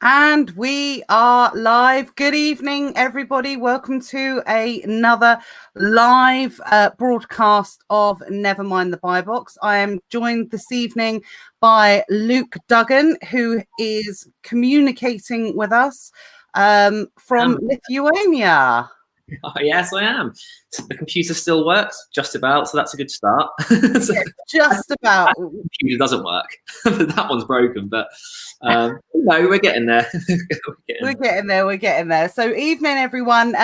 And we are live. Good evening, everybody. Welcome to another live broadcast of Never Mind the Buy Box. I am joined this evening by Luke Dugan, who is communicating with us from Lithuania. Oh, yes, I am. The computer still works, just about, so that's a good start. Yeah, just about. The computer doesn't work. That one's broken, but no, we're getting there. We're getting there. So evening, everyone.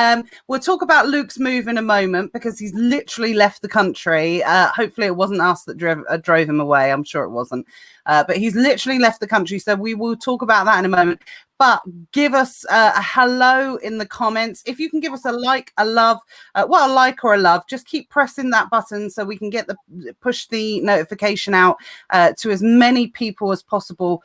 We'll talk about Luke's move in a moment because he's literally left the country. Hopefully it wasn't us that drove him away. I'm sure it wasn't. But he's literally left the country. So we will talk about that in a moment. But give us a hello in the comments. If you can give us a like, a love, a like or a love, just keep pressing that button so we can push the notification out to as many people as possible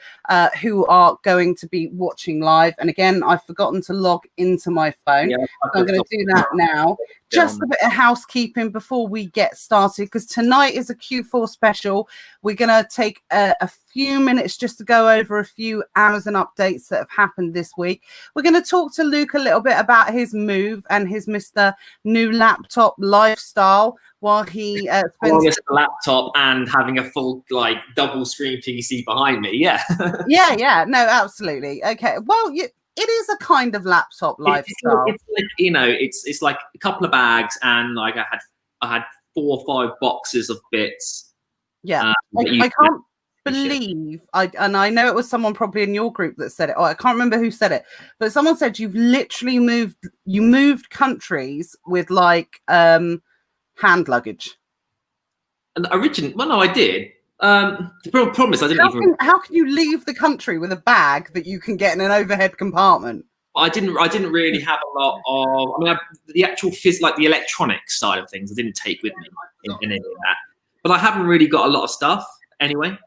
who are going to be watching live. And again, I've forgotten to log into my phone. Yeah, so I'm going to do that now. Just a bit of housekeeping before we get started, because tonight is a Q4 special. We're going to take a few minutes just to go over a few Amazon updates that have happened this week. We're going to talk to Luke a little bit about his move and his Mr. New Laptop lifestyle while he spends a laptop and having a full double screen PC behind me. Yeah. yeah. No, absolutely. Okay. Well, it is a kind of laptop lifestyle. It's like, it's like a couple of bags and I had 4 or 5 boxes of bits. Yeah. I can't believe I know it was someone probably in your group that said it. I can't remember who said it, but someone said you've literally moved countries with hand luggage. And no, I did. The problem is I didn't How can you leave the country with a bag that you can get in an overhead compartment? I didn't really have a lot of. I mean, the actual the electronics side of things, I didn't take with me in any of that. But I haven't really got a lot of stuff anyway.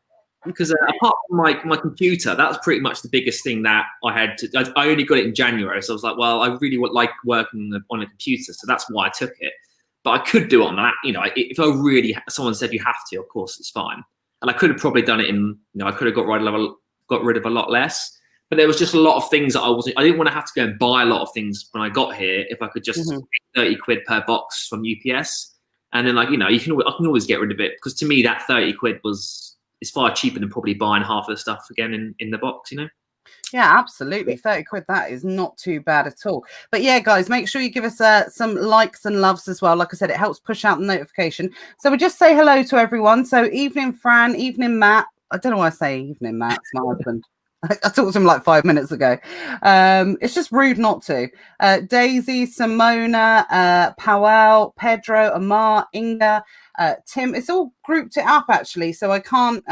Because apart from my computer, that was pretty much the biggest thing that I had. I only got it in January, so I was like, well, I really would like working on a computer, so that's why I took it. But I could do it on that. If someone said you have to, of course, it's fine. And I could have probably done it in. I could have got rid of a lot less. But there was just a lot of things that I didn't want to have to go and buy a lot of things when I got here. If I could just get 30 quid per box from UPS, and then I can always get rid of it, because to me that 30 quid is far cheaper than probably buying half of the stuff again in the box, Yeah, absolutely. 30 quid, that is not too bad at all. But yeah, guys, make sure you give us some likes and loves as well. Like I said, it helps push out the notification. So we just say hello to everyone. So evening, Fran, evening, Matt. I don't know why I say evening, Matt. It's my husband. I talked to him like 5 minutes ago. It's just rude not to. Daisy, Simona, Powell, Pedro, Amar, Inga, Tim. It's all grouped it up actually, so I can't.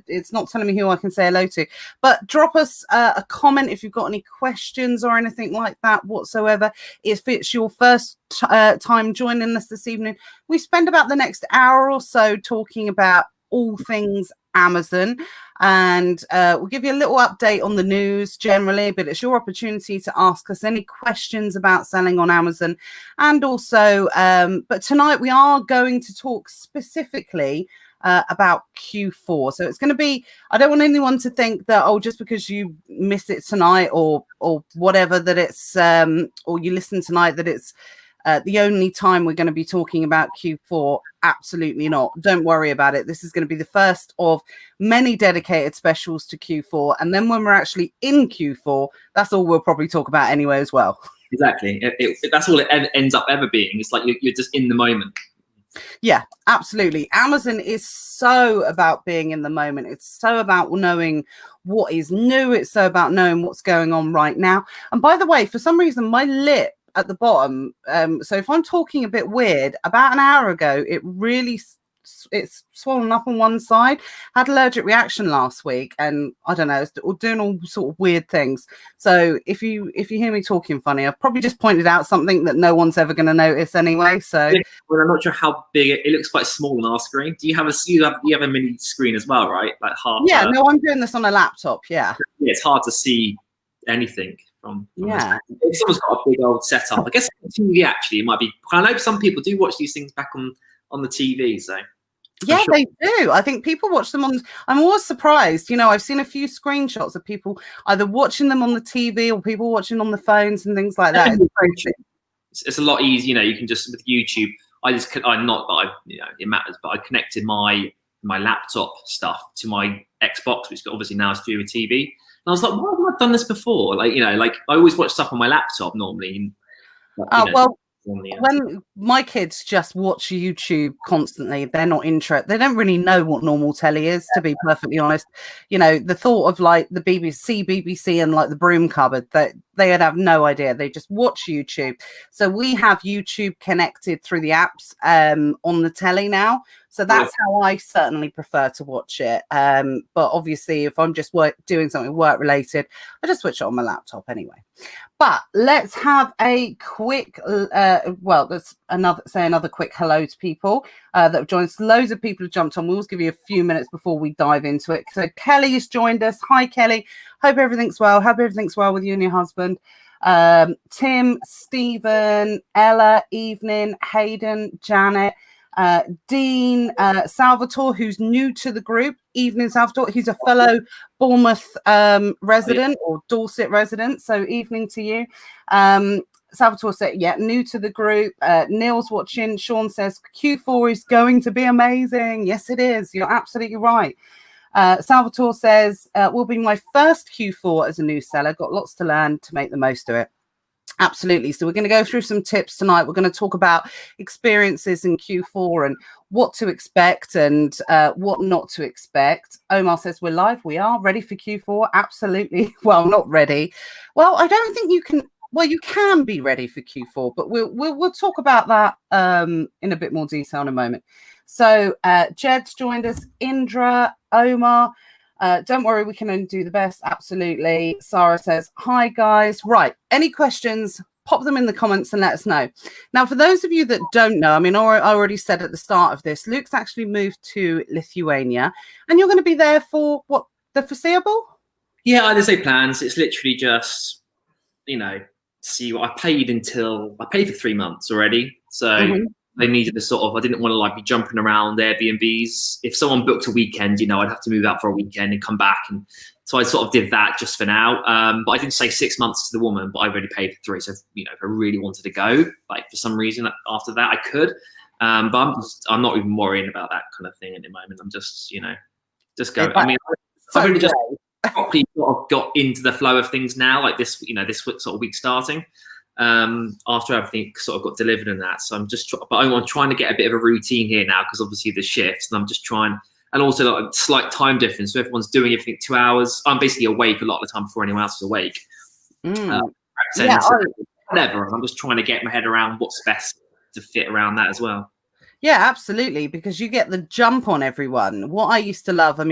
It's not telling me who I can say hello to. But drop us a comment if you've got any questions or anything like that whatsoever. If it's your first time joining us this evening, we spend about the next hour or so talking about all things Amazon, and we'll give you a little update on the news generally, but it's your opportunity to ask us any questions about selling on Amazon. And also but tonight we are going to talk specifically about Q4. So it's going to be, I don't want anyone to think that, just because you missed it tonight or whatever, that it's or you listen tonight, that it's the only time we're going to be talking about Q4. Absolutely not. Don't worry about it. This is going to be the first of many dedicated specials to Q4. And then when we're actually in Q4, that's all we'll probably talk about anyway as well. Exactly. That's all it ends up ever being. It's like you're just in the moment. Yeah, absolutely. Amazon is so about being in the moment. It's so about knowing what is new. It's so about knowing what's going on right now. And by the way, for some reason, my lip at the bottom, so if I'm talking a bit weird, about an hour ago it's swollen up on one side. Had allergic reaction last week, and I don't know, it's doing all sort of weird things. So if you hear me talking funny, I've probably just pointed out something that no one's ever going to notice anyway. So well, I'm not sure how big it looks. Quite small on our screen. Do you have a mini screen as well, right? Like half. Yeah, no, I'm doing this on a laptop. Yeah, it's hard to see anything from yeah. If someone's got a big old setup, I guess on TV actually it might be. I know some people do watch these things back on the TV, so. Yeah, they do. I think people watch them on. I'm always surprised. I've seen a few screenshots of people either watching them on the TV or people watching on the phones and things like that. It's a lot easier. You can just with YouTube. I'm not that it matters, but I connected my laptop stuff to my Xbox, which obviously now is through a TV. And I was like, why haven't I done this before? Like I always watch stuff on my laptop normally. Well, when my kids just watch YouTube constantly, they're not interested. They don't really know what normal telly is, to be perfectly honest. The thought of like the BBC and like the broom cupboard, that they'd have no idea. They just watch YouTube. So we have YouTube connected through the apps on the telly now. So that's how I certainly prefer to watch it. But obviously, if I'm just doing something work related, I just switch it on my laptop anyway. But let's have a quick, let's another quick hello to people that have joined us. Loads of people have jumped on. We'll give you a few minutes before we dive into it. So Kelly has joined us. Hi, Kelly. Hope everything's well. Hope everything's well with you and your husband. Tim, Stephen, Ella, Evening, Hayden, Janet, Dean, Salvatore, who's new to the group. Evening, Salvatore. He's a fellow Bournemouth resident or Dorset resident. So evening to you. Salvatore said, new to the group. Neil's watching. Sean says, Q4 is going to be amazing. Yes, it is. You're absolutely right. Salvatore says, will be my first Q4 as a new seller. Got lots to learn to make the most of it. Absolutely. So we're going to go through some tips tonight. We're going to talk about experiences in Q4 and what to expect and what not to expect. Omar says we're live. We are ready for Q4. Absolutely. Well, not ready. Well, I don't think you can. Well, you can be ready for Q4, but we'll talk about that in a bit more detail in a moment. So Jed's joined us. Indra, Omar. Don't worry, we can only do the best. Absolutely. Sarah says, hi, guys. Right. Any questions? Pop them in the comments and let us know. Now, for those of you that don't know, I already said at the start of this, Luke's actually moved to Lithuania and you're going to be there for what, the foreseeable? Yeah, I didn't say plans. It's literally just, see what I paid for 3 months already. So they needed the sort of, I didn't want to be jumping around Airbnbs. If someone booked a weekend, I'd have to move out for a weekend and come back. And so I sort of did that just for now. But I didn't say 6 months to the woman, but I already paid for 3. So, if I really wanted to go, for some reason after that, I could. But I'm not even worrying about that kind of thing at the moment. I'm just, just going. I've only just properly sort of got into the flow of things now, like this sort of week starting. After everything sort of got delivered and that. So I'm trying to get a bit of a routine here now because obviously the shifts and I'm just trying, and also a slight time difference. So everyone's doing everything 2 hours. I'm basically awake a lot of the time before anyone else is awake. Whatever. And I'm just trying to get my head around what's best to fit around that as well. Yeah, absolutely. Because you get the jump on everyone. What I used to love, I've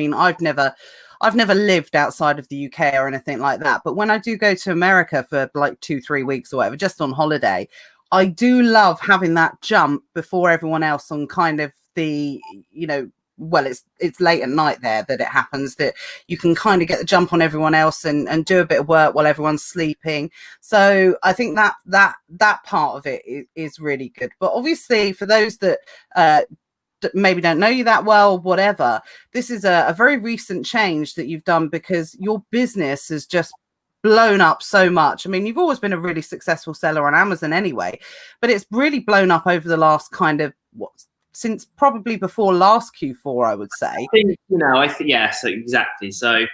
never lived outside of the UK or anything like that. But when I do go to America for 2-3 weeks or whatever, just on holiday, I do love having that jump before everyone else on kind of the, it's late at night there that it happens, that you can kind of get the jump on everyone else and do a bit of work while everyone's sleeping. So I think that part of it is really good. But obviously for those that maybe don't know you that well, whatever, this is a very recent change that you've done because your business has just blown up so much. You've always been a really successful seller on Amazon anyway, but it's really blown up over the last since probably before last Q4, I would say. So exactly. So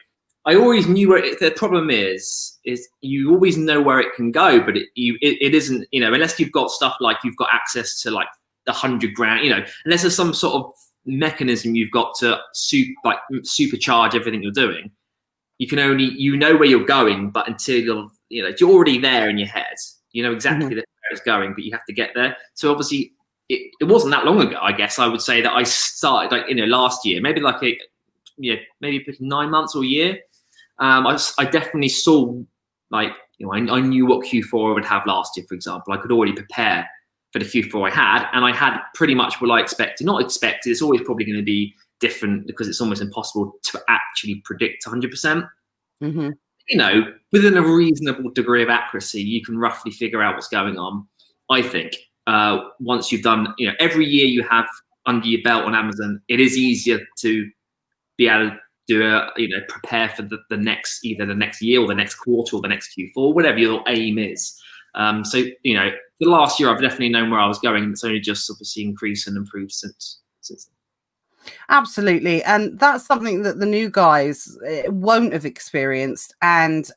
I always knew where the problem is you always know where it can go, but it isn't, unless you've got stuff like you've got access to the 100 grand, unless there's some sort of mechanism you've got to supercharge everything you're doing, you can only, where you're going, but until you're already there in your head, exactly where it's going, but you have to get there. So obviously it wasn't that long ago, I guess I would say, that I started last year, maybe maybe 9 months or a year. I definitely saw I knew what Q4 I would have last year, for example. I could already prepare for the Q4 I had, and I had pretty much what I expected. Not expected, it's always probably going to be different because it's almost impossible to actually predict 100%. Within a reasonable degree of accuracy, you can roughly figure out what's going on. I think once you've done, every year you have under your belt on Amazon, it is easier to be able to prepare for the next, either the next year or the next quarter or the next Q4, whatever your aim is. So, the last year I've definitely known where I was going, and it's only just obviously increased and improved since then. Absolutely. And that's something that the new guys won't have experienced. And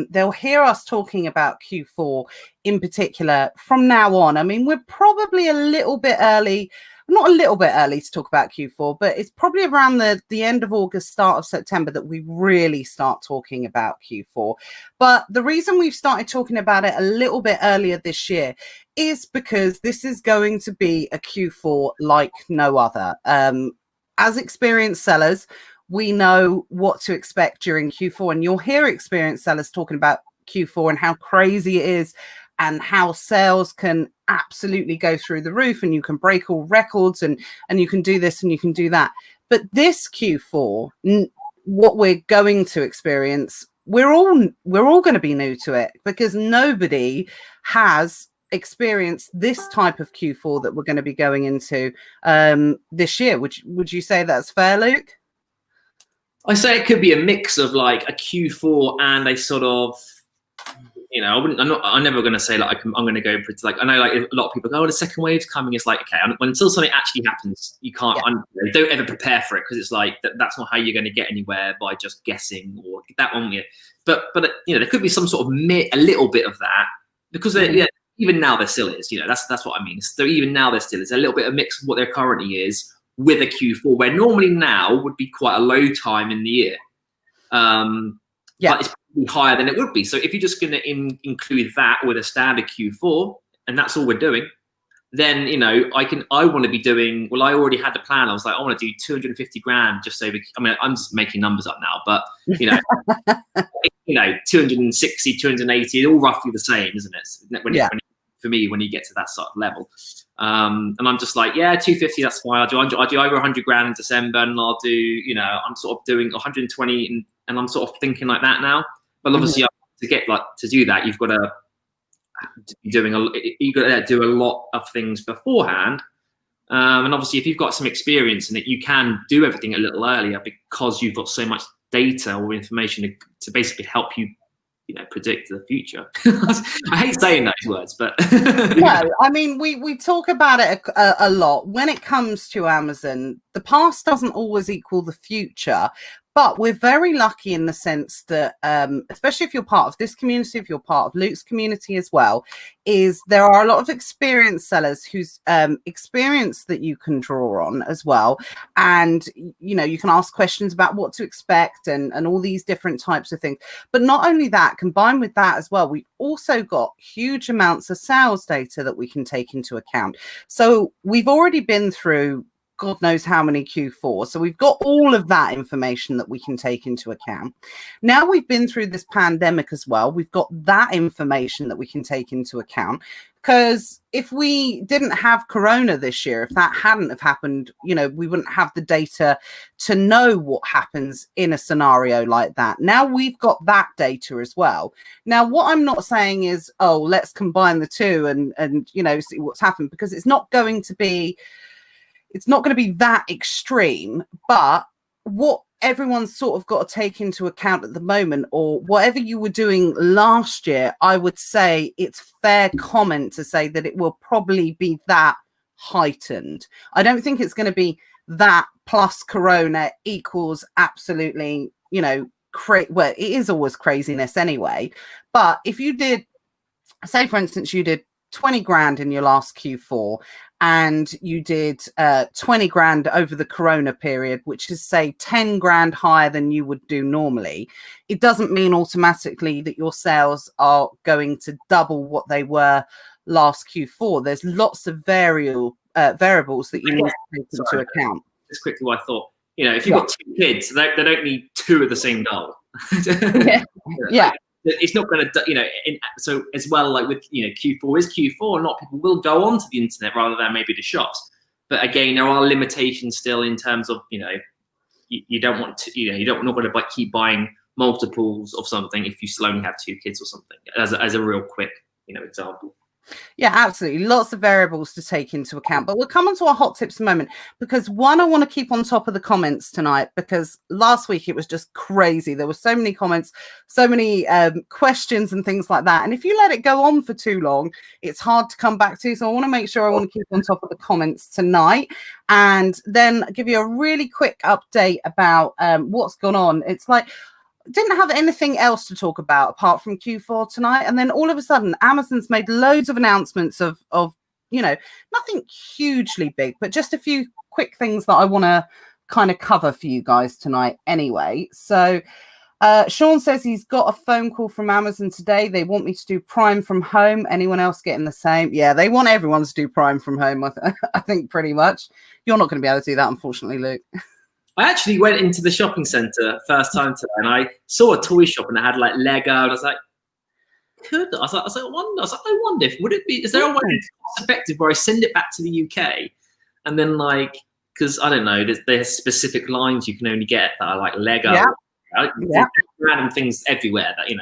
they'll hear us talking about Q4 in particular from now on. I mean, we're probably a little bit early, not a little bit early to talk about Q4, but it's probably around the end of August, start of September that we really start talking about Q4. But the reason we've started talking about it a little bit earlier this year is because this is going to be a Q4 like no other. As experienced sellers, we know what to expect during Q4, and you'll hear experienced sellers talking about Q4 and how crazy it is and how sales can absolutely go through the roof, and you can break all records, and you can do this and you can do that. But this Q4, what we're going to experience, we're all going to be new to it, because nobody has experienced this type of Q4 that we're going to be going into this year. Would you say that's fair, Luke? I say it could be a mix of like a Q4 and a sort of, I'm never going to say like I'm going to go for it. Like, I know like a lot of people go, oh, the second wave's coming. It's like, okay, until something actually happens, you can't, don't ever prepare for it, because it's like, that's not how you're going to get anywhere by just guessing or that one. But there could be some sort of a little bit of that, because even now there still is, that's what I mean. So even now there still is a little bit of mix of what there currently is with a Q4, where normally now would be quite a low time in the year. But it's probably higher than it would be. So if you're just going to include that with a standard Q4, and that's all we're doing, then, I want to be doing, I already had the plan. I was like, I want to do 250 grand just over, I'm just making numbers up now, but, 260, 280, all roughly the same, isn't it? For me, when you get to that sort of level. And I'm just like, 250, that's fine. I'll do over 100 grand in December, and I'll do, I'm sort of doing 120, and I'm sort of thinking like that now. But obviously, to do that, you've got to be doing do a lot of things beforehand. And obviously, if you've got some experience in it, you can do everything a little earlier, because you've got so much data or information to basically help you, predict the future. I hate saying those words, but no, I mean, we talk about it a lot when it comes to Amazon. The past doesn't always equal the future, but we're very lucky in the sense that, especially if you're part of this community, if you're part of Luke's community as well, is there are a lot of experienced sellers whose experience that you can draw on as well. And, you can ask questions about what to expect and all these different types of things. But not only that, combined with that as well, we've also got huge amounts of sales data that we can take into account. So we've already been through God knows how many Q4. So we've got all of that information that we can take into account. Now we've been through this pandemic as well. We've got that information that we can take into account, because if we didn't have Corona this year, if that hadn't have happened, we wouldn't have the data to know what happens in a scenario like that. Now we've got that data as well. Now, what I'm not saying is, oh, let's combine the two and see what's happened, because it's not going to be that extreme. But what everyone's sort of got to take into account at the moment, or whatever you were doing last year, I would say it's fair comment to say that it will probably be that heightened. I don't think it's going to be that plus Corona equals absolutely, well, it is always craziness anyway. But if you did, say for instance, you did 20 grand in your last Q4, and you did 20 grand over the Corona period, which is, say, 10 grand higher than you would do normally, it doesn't mean automatically that your sales are going to double what they were last Q4. There's lots of variables that you need to take into account. Just quickly, what I thought, if you've got two kids, they don't need two of the same doll. Yeah. It's not going to, so as well, like with, Q4 is Q4, a lot of people will go onto the internet rather than maybe the shops. But again, there are limitations still in terms of, you don't want to, you're not going to keep buying multiples of something if you still only have two kids or something, as a real quick, example. Yeah, absolutely. Lots of variables to take into account. But we'll come on to our hot tips in a moment because one, I want to keep on top of the comments tonight because last week it was just crazy. There were so many comments, so many questions and things like that. And if you let it go on for too long, it's hard to come back to. So I want to make sure I want to keep on top of the comments tonight and then give you a really quick update about what's gone on. It's like, didn't have anything else to talk about apart from Q4 tonight, and then all of a sudden Amazon's made loads of announcements of nothing hugely big, but just a few quick things that I want to kind of cover for you guys tonight anyway. So Sean says he's got a phone call from Amazon today. They want me to do Prime from home. Anyone else getting the same? Yeah, they want everyone to do Prime from home. I think pretty much. You're not going to be able to do that, unfortunately, Luke. I actually went into the shopping centre first time today, and I saw a toy shop, and it had like Lego, and I was like, I wonder if would it be? Is there a way it's cost effective where I send it back to the UK, and then like, because I don't know, there's specific lines you can only get that are like Lego, random things everywhere that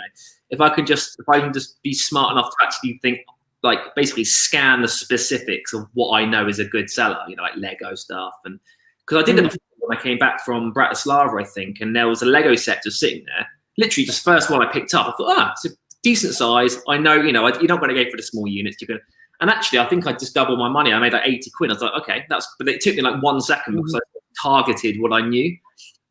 if I can just be smart enough to actually think, like basically scan the specifics of what I know is a good seller, like Lego stuff, and because I did it when I came back from Bratislava, I think, and there was a Lego set just sitting there. Literally, just first one I picked up, I thought, it's a decent size. I know, you're not going to go for the small units. You're going to, and actually, I think I just doubled my money. I made like 80 quid. I was like, okay, but it took me like 1 second because I targeted what I knew.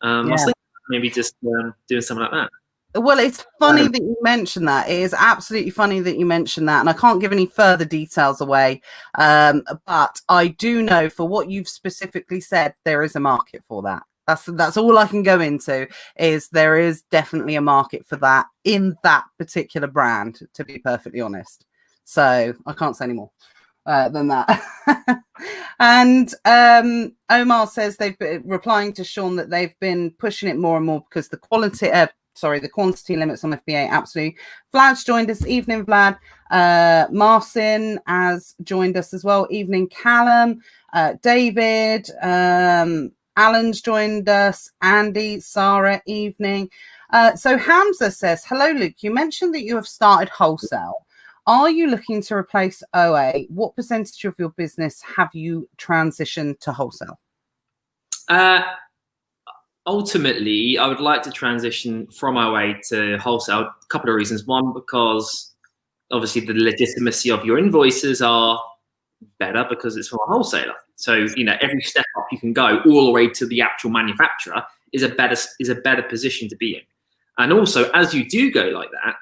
I was thinking maybe just doing something like that. Well, it's funny that you mentioned that. It is absolutely funny that you mentioned that. And I can't give any further details away. But I do know for what you've specifically said, there is a market for that. That's all I can go into is there is definitely a market for that in that particular brand, to be perfectly honest. So I can't say any more than that. And Omar says they've been replying to Sean that they've been pushing it more and more because the quantity limits on FBA, absolutely. Vlad's joined us. Evening, Vlad. Marcin has joined us as well. Evening, Callum. David. Alan's joined us. Andy, Sarah, evening. So Hamza says, hello, Luke. You mentioned that you have started wholesale. Are you looking to replace OA? What percentage of your business have you transitioned to wholesale? Ultimately, I would like to transition from OA to wholesale. A couple of reasons. One, because obviously the legitimacy of your invoices are better because it's from a wholesaler. So every step up you can go all the way to the actual manufacturer is a better position to be in. And also, as you do go like that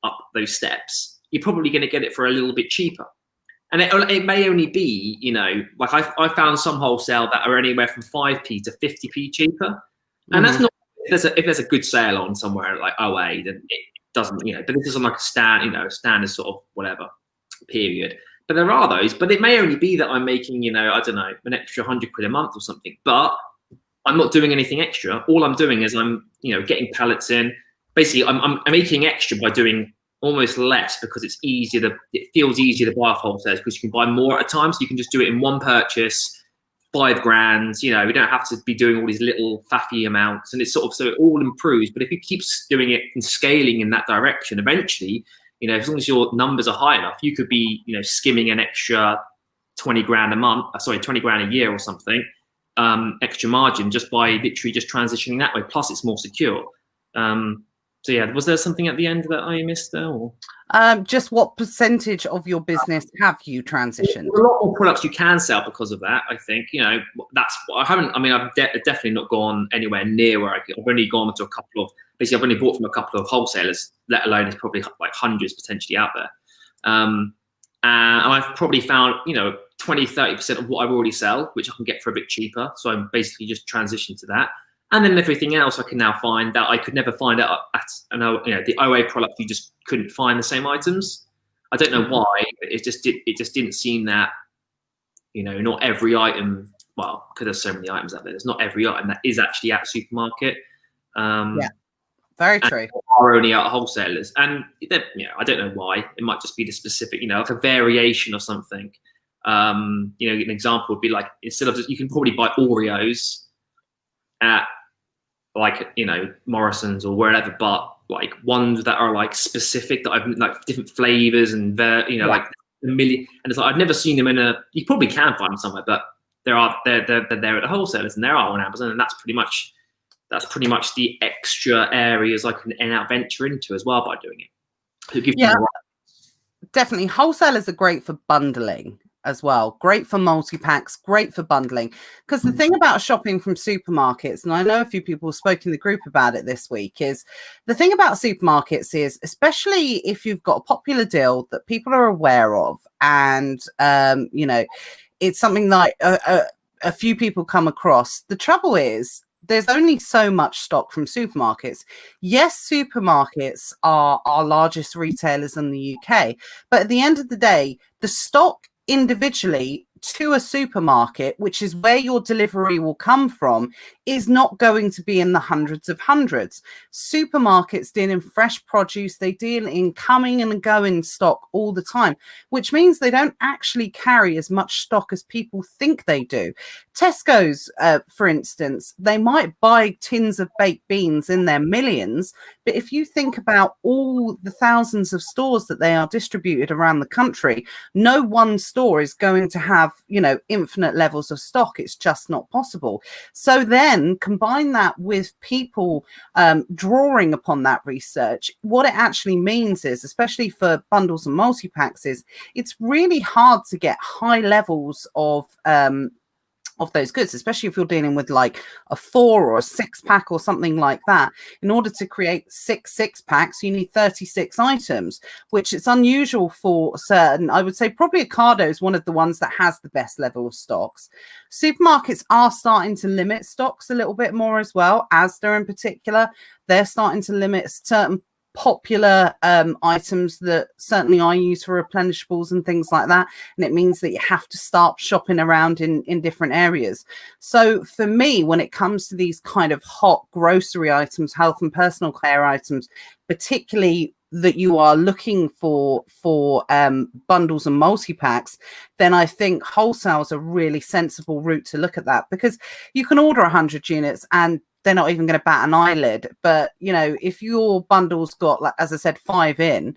up those steps, you're probably going to get it for a little bit cheaper. And it may only be like I found some wholesale that are anywhere from 5p to 50p cheaper. And that's not if there's a good sale on somewhere like OA, then it doesn't, but this is on like a standard sort of whatever period. But there are those, but it may only be that I'm making, I don't know, an extra 100 quid a month or something, but I'm not doing anything extra. All I'm doing is I'm, getting pallets in. Basically, I'm making extra by doing almost less because it feels easier to buy off wholesalers because you can buy more at a time. So you can just do it in one purchase. 5 grand, we don't have to be doing all these little faffy amounts, and it's so it all improves. But if you keep doing it and scaling in that direction, eventually, as long as your numbers are high enough, you could be, skimming an extra 20 grand a year or something, extra margin just by literally just transitioning that way. Plus, it's more secure. So yeah, was there something at the end that I missed there? Or? Just what percentage of your business have you transitioned? A lot more products you can sell because of that. I think that's what I haven't. I mean, I've definitely not gone anywhere near where I've only gone to a couple of. Basically, I've only bought from a couple of wholesalers. Let alone there's probably like hundreds potentially out there. And I've probably found 20-30% of what I already sell, which I can get for a bit cheaper. So I'm basically just transitioned to that. And then everything else I can now find that I could never find out at the OA product. You just couldn't find the same items. I don't know why. It just didn't seem that not every item. Well, because there's so many items out there. There's not every item that is actually at a supermarket. Yeah, very true. Are only at wholesalers, and I don't know why. It might just be the specific, like a variation or something. An example would be like instead of you can probably buy Oreos at like Morrison's or wherever, but like ones that are like specific that I've like different flavors and like a million, and it's like I've never seen them in a. You probably can find them somewhere, but they're there at the wholesalers, and there are on Amazon, and that's pretty much the extra areas I can venture into as well by doing it. So it gives me definitely. Wholesalers are great for bundling as well. Great for multi-packs, great for bundling. Because the thing about shopping from supermarkets, and I know a few people spoke in the group about it this week, is the thing about supermarkets is, especially if you've got a popular deal that people are aware of, and it's something that a few people come across. The trouble is, there's only so much stock from supermarkets. Yes, supermarkets are our largest retailers in the UK, but at the end of the day, the stock individually to a supermarket, which is where your delivery will come from, is not going to be in the hundreds. Supermarkets deal in fresh produce, they deal in coming and going stock all the time, which means they don't actually carry as much stock as people think they do. Tesco's, for instance, they might buy tins of baked beans in their millions, but if you think about all the thousands of stores that they are distributed around the country, no one store is going to have, infinite levels of stock. It's just not possible. So then combine that with people drawing upon that research. What it actually means is, especially for bundles and multi-packs, is it's really hard to get high levels of those goods, especially if you're dealing with like a 4 or a 6-pack or something like that. In order to create 6 packs, you need 36 items, which it's unusual for certain. I would say probably Ocado is one of the ones that has the best level of stocks. Supermarkets are starting to limit stocks a little bit more as well. Asda in particular, they're starting to limit certain popular items that certainly I use for replenishables and things like that, and it means that you have to start shopping around in different areas. So for me, when it comes to these kind of hot grocery items, health and personal care items, particularly that you are looking for bundles and multi-packs, then I think wholesale is a really sensible route to look at that, because you can order 100 units and they're not even going to bat an eyelid. But, if your bundle's got, like, as I said, 5 in,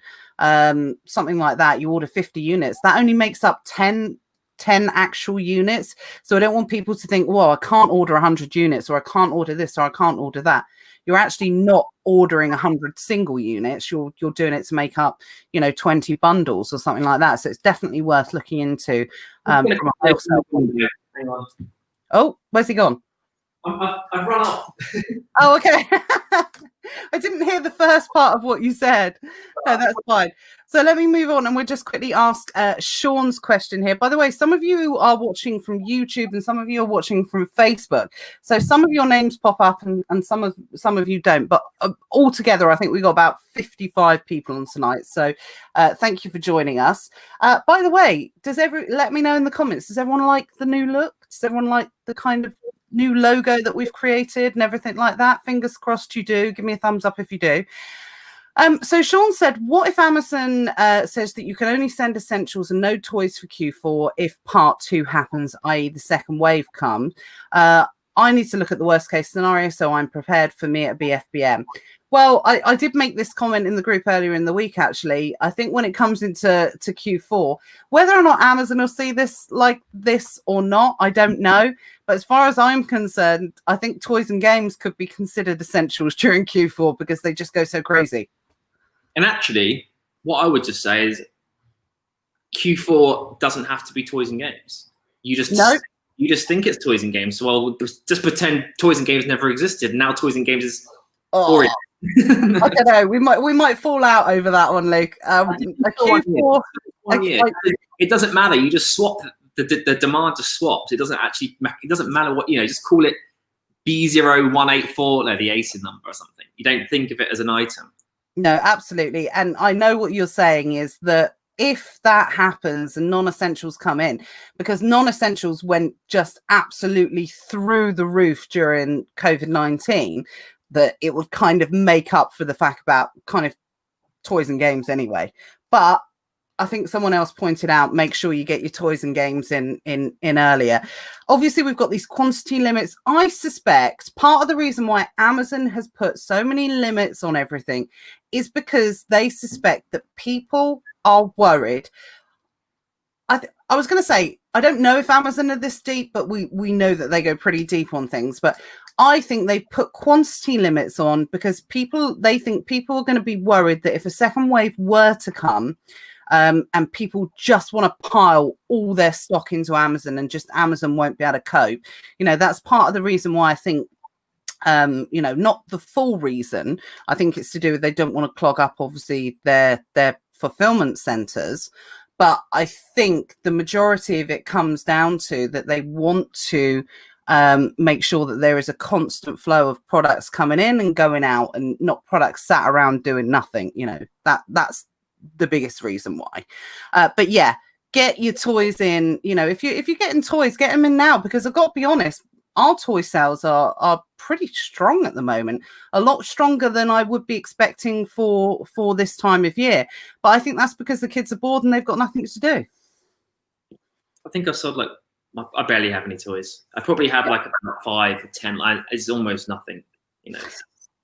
something like that, you order 50 units, that only makes up 10 actual units. So I don't want people to think, well, I can't order 100 units, or I can't order this, or I can't order that. You're actually not ordering 100 single units. You're doing it to make up, 20 bundles or something like that. So it's definitely worth looking into. From a wholesale point of view. Hang on. Oh, where's he gone? I've run off. Oh, okay. I didn't hear the first part of what you said. No, that's fine. So let me move on, and we'll just quickly ask Sean's question here. By the way, some of you are watching from YouTube and some of you are watching from Facebook. So some of your names pop up and some of you don't. But altogether, I think we got about 55 people on tonight. So thank you for joining us. By the way, let me know in the comments, does everyone like the new look? Does everyone like the kind of new logo that we've created and everything like that? Fingers crossed you do. Give me a thumbs up if you do. So Sean said, what if Amazon says that you can only send essentials and no toys for Q4 if part 2 happens, i.e. the second wave comes? I need to look at the worst case scenario, so I'm prepared. For me, it'd be FBM. Well, I did make this comment in the group earlier in the week, actually. I think when it comes into Q4, whether or not Amazon will see this like this or not, I don't know. But as far as I'm concerned, I think toys and games could be considered essentials during Q4 because they just go so crazy. And actually, what I would just say is Q4 doesn't have to be toys and games. You just think it's toys and games. So we'll just pretend toys and games never existed. Now toys and games is I don't know. We might fall out over that one, Luke. Q4, it doesn't matter. You just swap the demand just swaps. It doesn't matter what, just call it B0184, the ASIN number or something. You don't think of it as an item. No, absolutely. And I know what you're saying is that if that happens and non-essentials come in, because non-essentials went just absolutely through the roof during COVID-19, that it would kind of make up for the fact about kind of toys and games anyway. But I think someone else pointed out, make sure you get your toys and games in earlier. Obviously, we've got these quantity limits. I suspect part of the reason why Amazon has put so many limits on everything is because they suspect that people are worried. I was going to say, I don't know if Amazon are this deep, but we know that they go pretty deep on things. But I think they've put quantity limits on because they think people are going to be worried that if a second wave were to come, and people just want to pile all their stock into Amazon and just Amazon won't be able to cope. That's part of the reason why I think, not the full reason. I think it's to do with they don't want to clog up, obviously, their fulfillment centers. But I think the majority of it comes down to that they want to make sure that there is a constant flow of products coming in and going out, and not products sat around doing nothing. That's the biggest reason why. But yeah, get your toys in. If you're getting toys, get them in now, because I've got to be honest, our toy sales are pretty strong at the moment, a lot stronger than I would be expecting for this time of year. But I think that's because the kids are bored and they've got nothing to do. I think I've sold I barely have any toys. I probably have about 5 or 10. It's almost nothing,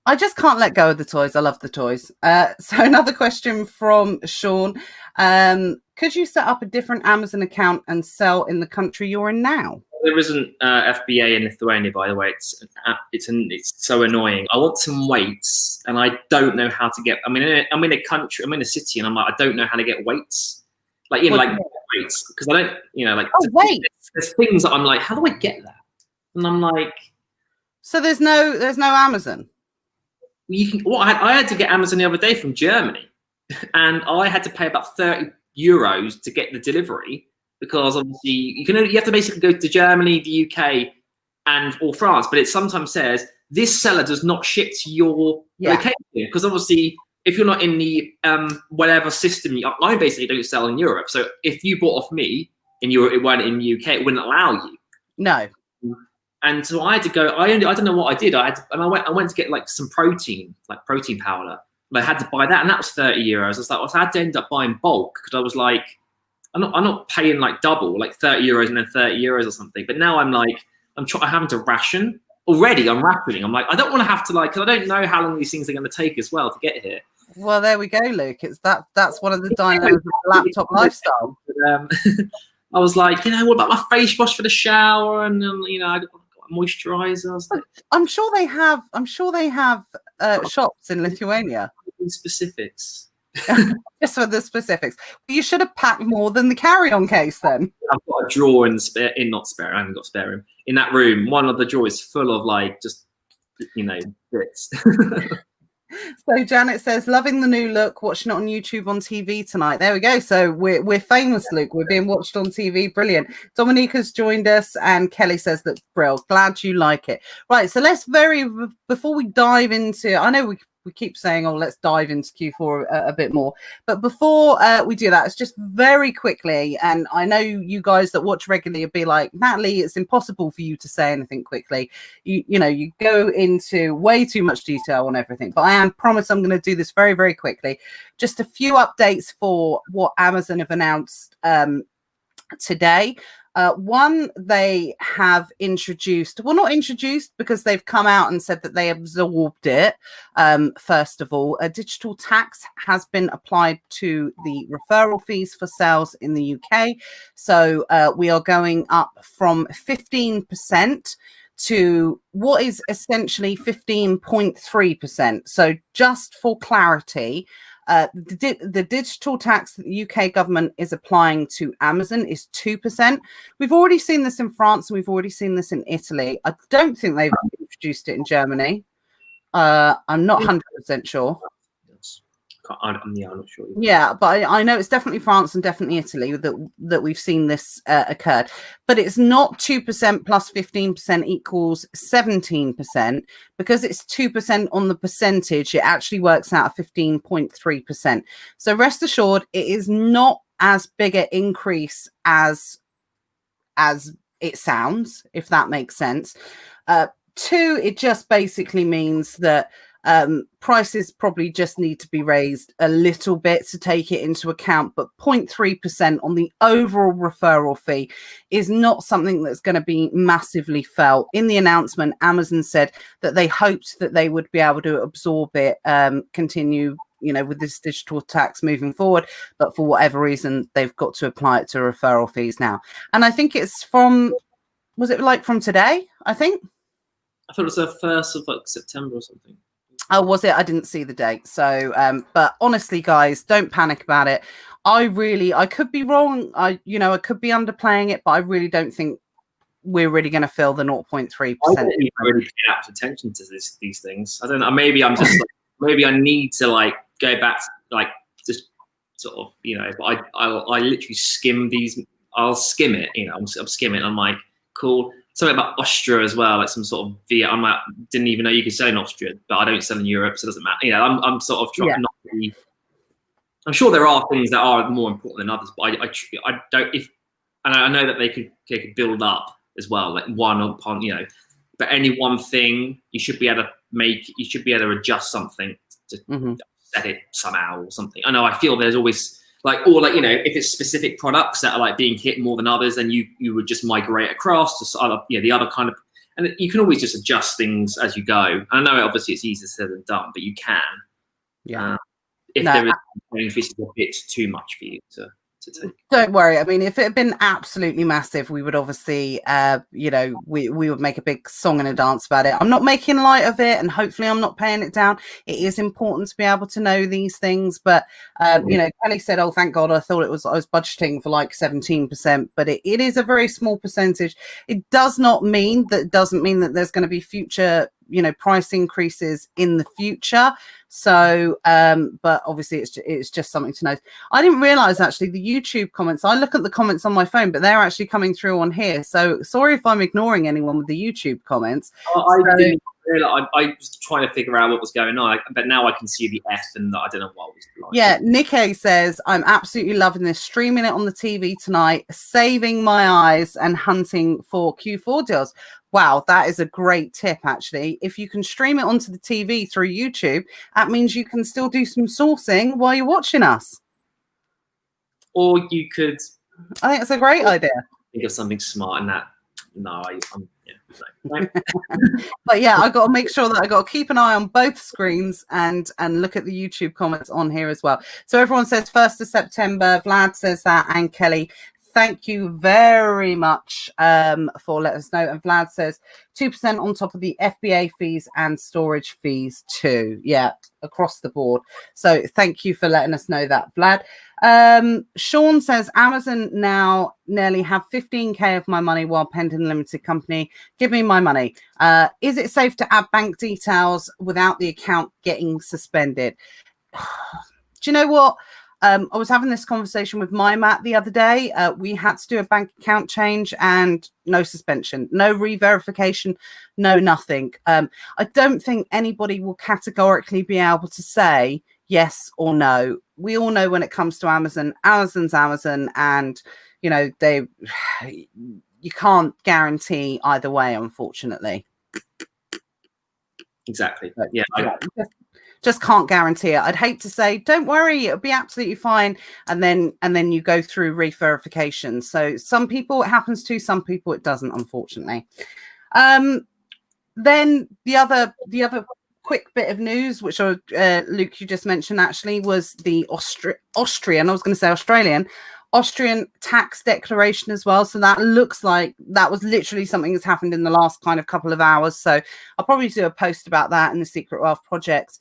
I just can't let go of the toys. I love the toys. So another question from Sean. Could you set up a different Amazon account and sell in the country you're in now? There isn't FBA in Lithuania, by the way. It's so annoying. I want some weights, and I don't know how to get. I'm in a country. I'm in a city, and I'm like, I don't know how to get weights. Weights, because I don't. Weights. There's things that I'm like, how do I get that? And I'm like, so there's no Amazon. You can. Well, I had to get Amazon the other day from Germany, and I had to pay about €30 to get the delivery. Because obviously you have to basically go to Germany, the UK, or France, but it sometimes says this seller does not ship to your location, because obviously if you're not in the whatever system, I basically don't sell in Europe. So if you bought off me in Europe, it weren't in the UK, it wouldn't allow you. No. And so I had to go. I don't know what I did. I went to get some protein powder. And I had to buy that, and that was €30. I was like, I had to end up buying bulk, because I was like, I'm not paying double, €30 and then €30 or something. But now I'm having to ration. Already I'm rationing. I'm like, I don't want to have to because I don't know how long these things are going to take as well to get here. Well, there we go, Luke. That's one of the dynamics of the laptop lifestyle. I was like, what about my face wash for the shower, and I got moisturizer. I was like, I'm sure they have shops in Lithuania. Specifics. Just for the specifics. You should have packed more than the carry-on case then. I've got a drawer I haven't got a spare room. In that room, one of the drawers full of just bits. So Janet says, loving the new look, watching it on YouTube on TV tonight. There we go. So we're famous, Luke. We're being watched on TV. Brilliant. Dominica's joined us, and Kelly says that Brill, glad you like it. Right. So before we dive into, I know we keep saying, let's dive into Q4 a bit more. But before we do that, it's just very quickly, and I know you guys that watch regularly will be like, Natalie, it's impossible for you to say anything quickly. You go into way too much detail on everything. But I promise I'm going to do this very, very quickly. Just a few updates for what Amazon have announced today. One, they have not introduced because they've come out and said that they absorbed it. First of all, a digital tax has been applied to the referral fees for sales in the UK. So we are going up from 15% to what is essentially 15.3%. So just for clarity, the digital tax that the UK government is applying to Amazon is 2%. We've already seen this in France, and we've already seen this in Italy. I don't think they've introduced it in Germany. I'm not 100% sure. I'm not sure. Yeah, but I know it's definitely France and definitely Italy that we've seen this occurred. But it's not 2% plus 15% equals 17%. Because it's 2% on the percentage, it actually works out at 15.3%. So rest assured, it is not as big an increase as it sounds, if that makes sense. Two, it just basically means that prices probably just need to be raised a little bit to take it into account, but 0.3% on the overall referral fee is not something that's going to be massively felt. In the announcement, Amazon said that they hoped that they would be able to absorb it, continue with this digital tax moving forward, but for whatever reason, they've got to apply it to referral fees now. And I think it's was it like from today, I think? I thought it was the 1st of like September or something. Oh, was it? I didn't see the date. So, but honestly, guys, don't panic about it. I could be wrong. I could be underplaying it, but I really don't think we're really going to fill the 0.3%. I don't even really pay that attention to these things. I don't know. Maybe I'm just maybe I need to like go back, like just sort of, but I literally skim these. I'll skim it, I'm skimming. I'm like, cool. Something about Austria as well, like some sort of I'm like, didn't even know you could sell in Austria, but I don't sell in Europe, so it doesn't matter. I'm sort of trying not to be. I'm sure there are things that are more important than others, but I don't. And I know that they could build up as well, like one upon, but any one thing you should be able to adjust something to set it somehow or something. I know. I feel there's always if it's specific products that are like being hit more than others, then you would just migrate across to other, the other kind of, and you can always just adjust things as you go. And I know obviously it's easier said than done, but you can. Yeah. There is change, this is a bit too much for you to take. Don't worry. I mean, if it had been absolutely massive, we would obviously, we would make a big song and a dance about it. I'm not making light of it, and hopefully I'm not paying it down. It is important to be able to know these things. But, Kelly said, oh, thank God, I was budgeting for like 17%, but it is a very small percentage. It doesn't mean that there's going to be future price increases in the future. So but obviously it's just something to know. I didn't realize actually the YouTube comments, I look at the comments on my phone, but they're actually coming through on here, so sorry if I'm ignoring anyone with the YouTube comments. I didn't realize. I was trying to figure out what was going on, but now I can see the F, and I don't know what was like. Yeah, Nikkei says, I'm absolutely loving this, streaming it on the TV tonight, saving my eyes and hunting for Q4 deals. Wow, that is a great tip, actually. If you can stream it onto the TV through YouTube, that means you can still do some sourcing while you're watching us. Or you could... I think it's a great idea. Think of something smart in that. No, no. But yeah, I got to make sure that I got to keep an eye on both screens and look at the YouTube comments on here as well. So everyone says 1st of September. Vlad says that, and Kelly. Thank you very much for letting us know. And Vlad says 2% on top of the FBA fees and storage fees too. Yeah, across the board. So thank you for letting us know that, Vlad. Sean says Amazon now nearly have 15k of my money while pending limited company. Give me my money. Is it safe to add bank details without the account getting suspended? Do you know what? I was having this conversation with my Matt the other day. We had to do a bank account change and no suspension, no re-verification, no nothing. I don't think anybody will categorically be able to say yes or no. We all know when it comes to Amazon, Amazon's Amazon, and you can't guarantee either way, unfortunately. Exactly. But, yeah. Just can't guarantee it. I'd hate to say, don't worry, it'll be absolutely fine. And then you go through re-verification. So some people it happens to, some people it doesn't, unfortunately. Then the other quick bit of news, which Luke, you just mentioned actually, was the Austrian tax declaration as well. So that looks like that was literally something that's happened in the last kind of couple of hours. So I'll probably do a post about that in the Secret Wealth Project,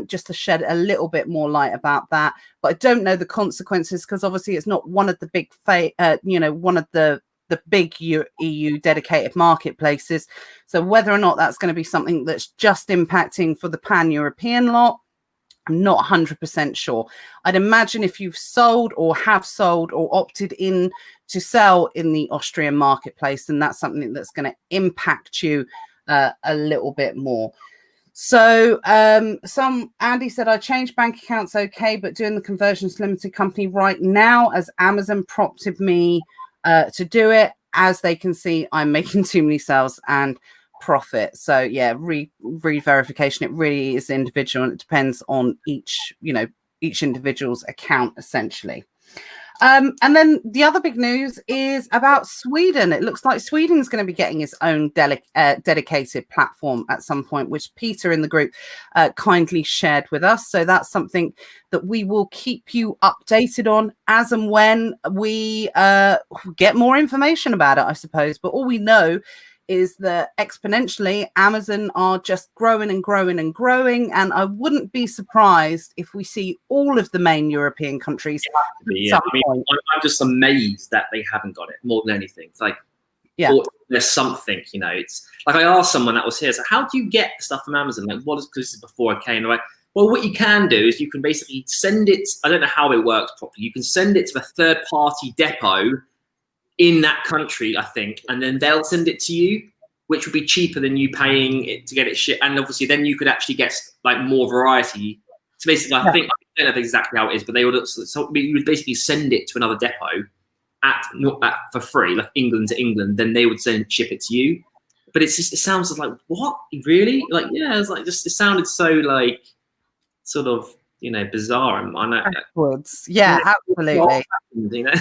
just to shed a little bit more light about that. But I don't know the consequences because obviously it's not one of the big, one of the big EU dedicated marketplaces. So whether or not that's going to be something that's just impacting for the pan-European lot, I'm not 100% sure. I'd imagine if you've sold or have sold or opted in to sell in the Austrian marketplace, then that's something that's going to impact you a little bit more. So Andy said, I changed bank accounts okay, but doing the conversions limited company right now as Amazon prompted me to do it. As they can see, I'm making too many sales and profit. So yeah, re-verification, it really is individual and it depends on each individual's account essentially. And then the other big news is about Sweden. It looks like Sweden's going to be getting its own dedicated platform at some point, which Peter in the group kindly shared with us. So that's something that we will keep you updated on as and when we get more information about it, I suppose. But all we know is that exponentially Amazon are just growing and growing and growing, and I wouldn't be surprised if we see all of the main European countries. Yeah, I mean, I'm just amazed that they haven't got it more than anything. It's like, there's something, you know. It's like I asked someone that was here, so how do you get stuff from Amazon? Like, what is, because this is before I came, like, well, what you can do is you can basically send it. I don't know how it works properly. You can send it to a third-party depot in that country, I think, and then they'll send it to you, which would be cheaper than you paying it to get it shipped. And obviously, then you could actually get like more variety. So basically, I think, I don't know exactly how it is, but they would, so you would basically send it to another depot for free, like England to England. Then they would ship it to you. But it's just, it sounds like, what, really? Like, yeah, it's like, just, it sounded so like sort of, you know, bizarre. And I know backwards. Yeah, absolutely. You know?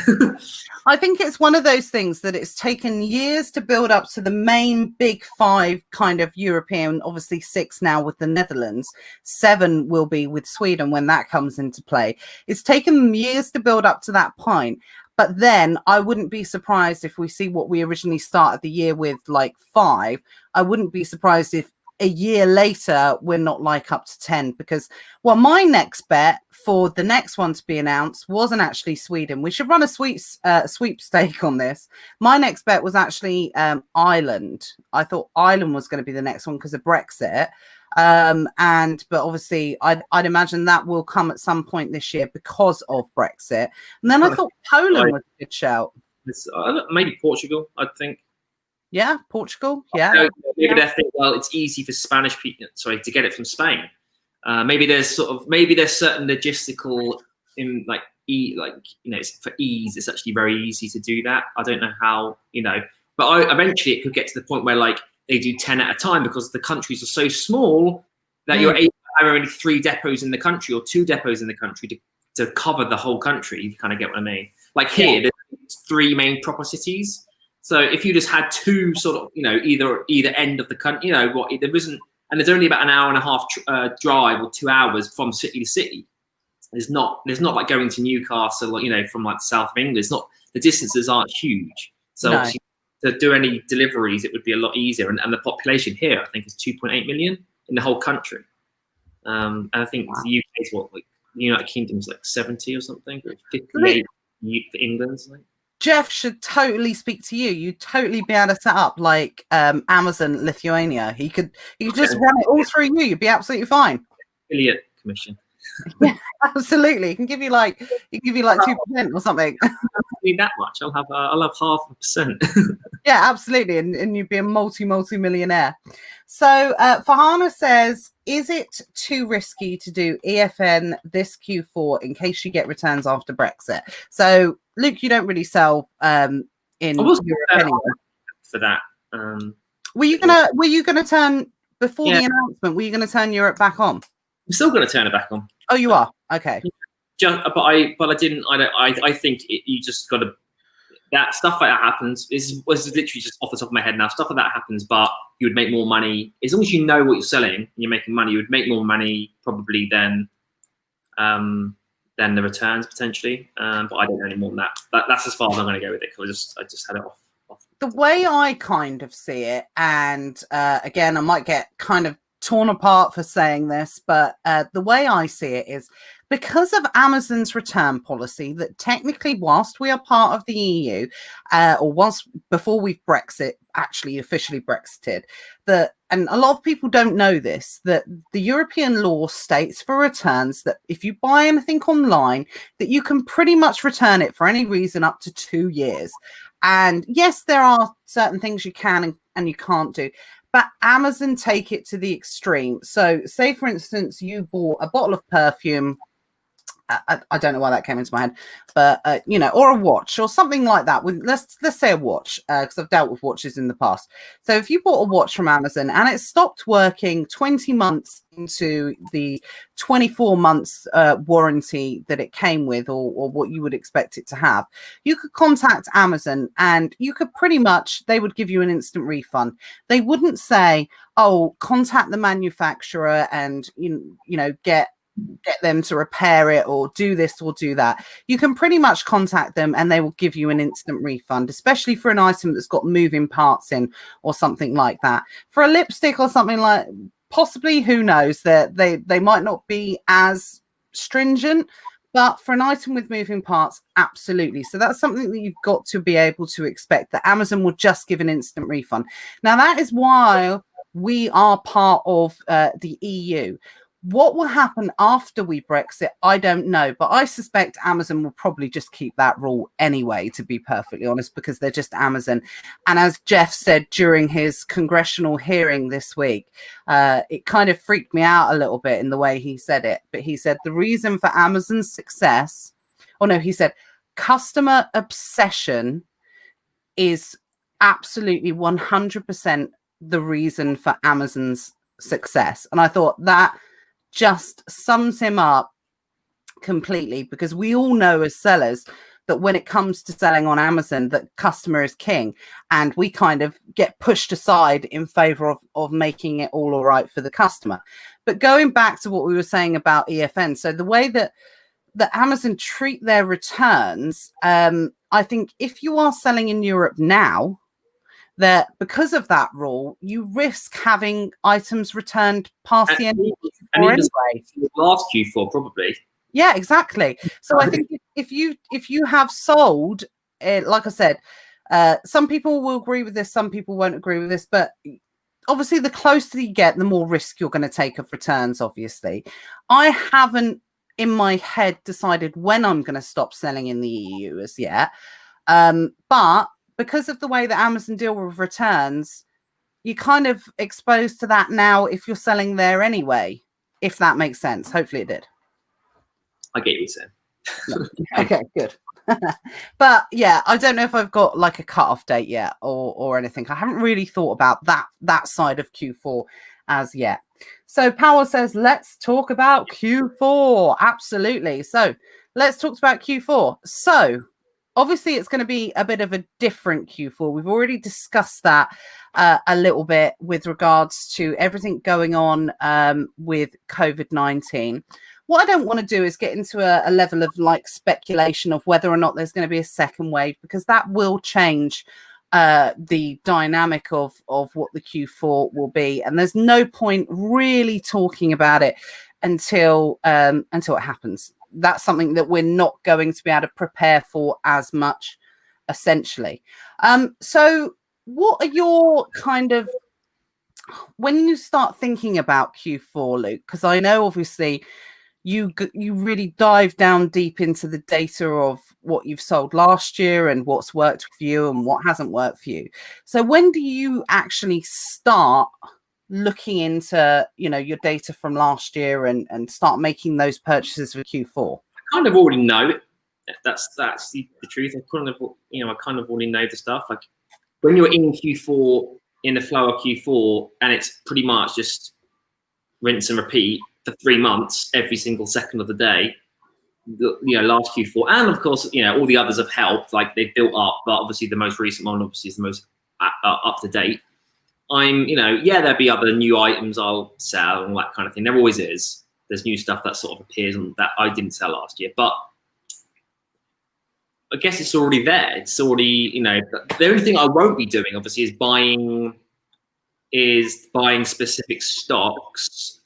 I think it's one of those things that it's taken years to build up to the main big 5 kind of European, obviously 6 now with the Netherlands, 7 will be with Sweden when that comes into play. It's taken them years to build up to that point. But then I wouldn't be surprised if we see what we originally started the year with, like 5. I wouldn't be surprised if a year later we're not like up to 10, because, well, my next bet for the next one to be announced wasn't actually Sweden. We should run a sweepstake on this. My next bet was actually Ireland. I thought Ireland was going to be the next one because of Brexit. But obviously I'd imagine that will come at some point this year because of Brexit. And then I thought Poland was a good shout. Maybe Portugal, I think. Yeah, Portugal. Yeah. Maybe they think, well, it's easy for Spanish people, to get it from Spain. Maybe there's certain logistical for ease. It's actually very easy to do that. I don't know how, but eventually it could get to the point where like they do 10 at a time because the countries are so small that you're able to have only 3 depots in the country or 2 depots in the country to cover the whole country. You kind of get what I mean. Like here, there's 3 main proper cities. So if you just had 2 sort of, either end of the country, there isn't, and there's only about an hour and a half drive or 2 hours from city to city. There's not like going to Newcastle, from like the south of England. It's not, the distances aren't huge. So obviously to do any deliveries, it would be a lot easier. And the population here, I think, is 2.8 million in the whole country. And I think the UK is the United Kingdom is like 70 or something, or 58 for England. Something. Jeff should totally speak to you. You'd totally be able to set up like Amazon Lithuania. He could just run it all through you. You'd be absolutely fine. Affiliate commission. Yeah, absolutely. He can give you like 2% or something. I don't need that much. I'll have 0.5%. Yeah, absolutely. And you'd be a multi-millionaire. So Fahana says, is it too risky to do EFN this Q4 in case you get returns after Brexit? So Luke, you don't really sell in Europe anyway. For that. Were you gonna turn before the announcement? Were you gonna turn Europe back on? I'm still gonna turn it back on. Oh, you are? Okay. But I didn't. I think you just got to. That stuff like that happens. Was literally just off the top of my head now. Stuff like that happens, but you would make more money as long as you know what you're selling and you're making money. You would make more money probably than the returns potentially. But I don't know any more than that. That's as far as I'm going to go with it because I just had it off. The way I kind of see it, and again, I might get kind of torn apart for saying this, but the way I see it is because of Amazon's return policy that technically whilst we are part of the EU or before we've actually officially Brexited, and a lot of people don't know this, that the European law states for returns that if you buy anything online that you can pretty much return it for any reason up to 2 years. And yes, there are certain things you can and you can't do. But Amazon take it to the extreme. So say, for instance, you bought a bottle of perfume I don't know why that came into my head, but you know, or a watch or something like that. With let's say a watch, because I've dealt with watches in the past. So if you bought a watch from Amazon and it stopped working 20 months into the 24 months warranty that it came with, or what you would expect it to have, you could contact Amazon and you could pretty much, they would give you an instant refund. They wouldn't say, oh, contact the manufacturer and you know get them to repair it or do this or do that. You can pretty much contact them and they will give you an instant refund, especially for an item that's got moving parts in or something like that. For a lipstick or something like, possibly, who knows, that they might not be as stringent, but for an item with moving parts, absolutely. So that's something that you've got to be able to expect, that Amazon will just give an instant refund. Now that is why we are part of the EU. What will happen after we Brexit, I don't know, but I suspect Amazon will probably just keep that rule anyway, to be perfectly honest, because they're just Amazon. And as Jeff said during his congressional hearing this week, it kind of freaked me out a little bit in the way he said it. But he said the reason for Amazon's success, he said customer obsession is absolutely 100% the reason for Amazon's success. And I thought that just sums him up completely, because we all know as sellers that when it comes to selling on Amazon, that customer is king, and we kind of get pushed aside in favor of making it all right for the customer. But going back to what we were saying about EFN, so the way that Amazon treat their returns, I think if you are selling in Europe now, that because of that rule, you risk having items returned past the end of Q4 anyway. Last Q4, probably. Yeah, exactly. So I think if you have sold, like I said, some people will agree with this, some people won't agree with this, but obviously the closer you get, the more risk you're going to take of returns, obviously. I haven't in my head decided when I'm going to stop selling in the EU as yet. But because of the way that Amazon deal with returns, you're kind of exposed to that now if you're selling there anyway, if that makes sense. Hopefully it did. I get you saying. No. Okay, good. But yeah, I don't know if I've got like a cutoff date yet or anything. I haven't really thought about that side of Q4 as yet. So Powell says, let's talk about Q4. Absolutely. So let's talk about Q4. So obviously, it's going to be a bit of a different Q4. We've already discussed that a little bit with regards to everything going on with COVID-19. What I don't want to do is get into a level of like speculation of whether or not there's going to be a second wave, because that will change the dynamic of what the Q4 will be. And there's no point really talking about it until it happens. That's something that we're not going to be able to prepare for as much, essentially. So what are your kind of, when you start thinking about Q4, Luke, because I know obviously you really dive down deep into the data of what you've sold last year and what's worked for you and what hasn't worked for you. So when do you actually start looking into, your data from last year and start making those purchases for Q4? I kind of already know. That's the truth. I kind of already know the stuff. Like when you're in Q4, in the flow of Q4, and it's pretty much just rinse and repeat for 3 months, every single second of the day. Last Q4, and of course, all the others have helped. Like they've built up, but obviously the most recent one, obviously, is the most up to date. There'll be other new items I'll sell and all that kind of thing. There always is. There's new stuff that sort of appears and that I didn't sell last year. But I guess it's already there. It's already, the only thing I won't be doing, obviously, is buying specific stocks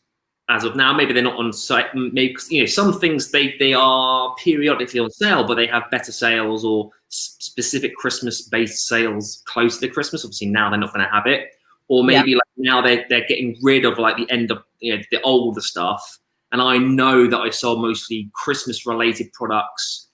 as of now. Maybe they're not on site. Maybe, some things they are periodically on sale, but they have better sales or specific Christmas-based sales close to Christmas. Obviously, now they're not going to have it. Or maybe like now they're getting rid of like the end of the older stuff. And I know that I sold mostly Christmas related products,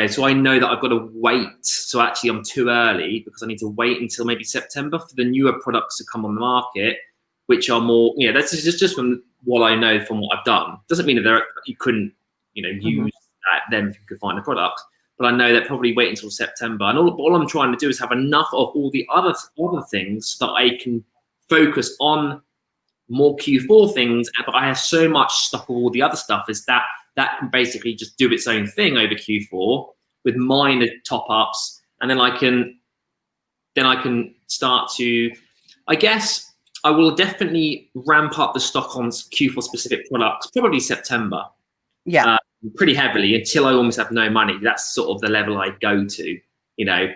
so I know that I've got to wait. So actually I'm too early because I need to wait until maybe September for the newer products to come on the market, which are more, that's just from what I know from what I've done. Doesn't mean that you couldn't, use that then if you could find the product. But I know that probably wait until September. And all I'm trying to do is have enough of all the other things that I can focus on more Q4 things. But I have so much stuff of all the other stuff is that can basically just do its own thing over Q4 with minor top ups. And then I can start to, I guess I will definitely ramp up the stock on Q4 specific products, probably September. Yeah. Pretty heavily until I almost have no money. That's sort of the level I go to,